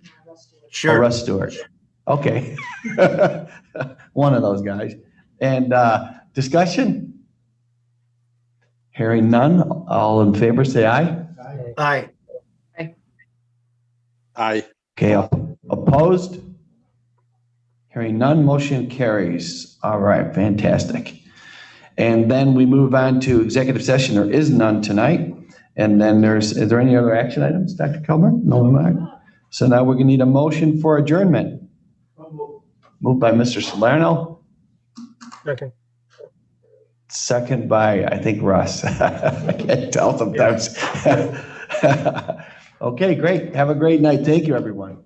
Speaker 2: Sure.
Speaker 1: Or Russ Stewart. Okay. One of those guys. And discussion? Hearing none, all in favor say aye.
Speaker 2: Aye.
Speaker 4: Aye.
Speaker 1: Okay, opposed? Hearing none, motion carries. All right, fantastic. And then we move on to executive session. There is none tonight. And then is there any other action items, Dr. Kilmer? No, not. So now we're gonna need a motion for adjournment. Moved by Mr. Salerno.
Speaker 9: Second.
Speaker 1: Second by, I think, Russ. I can't tell sometimes. Okay, great. Have a great night. Thank you, everyone.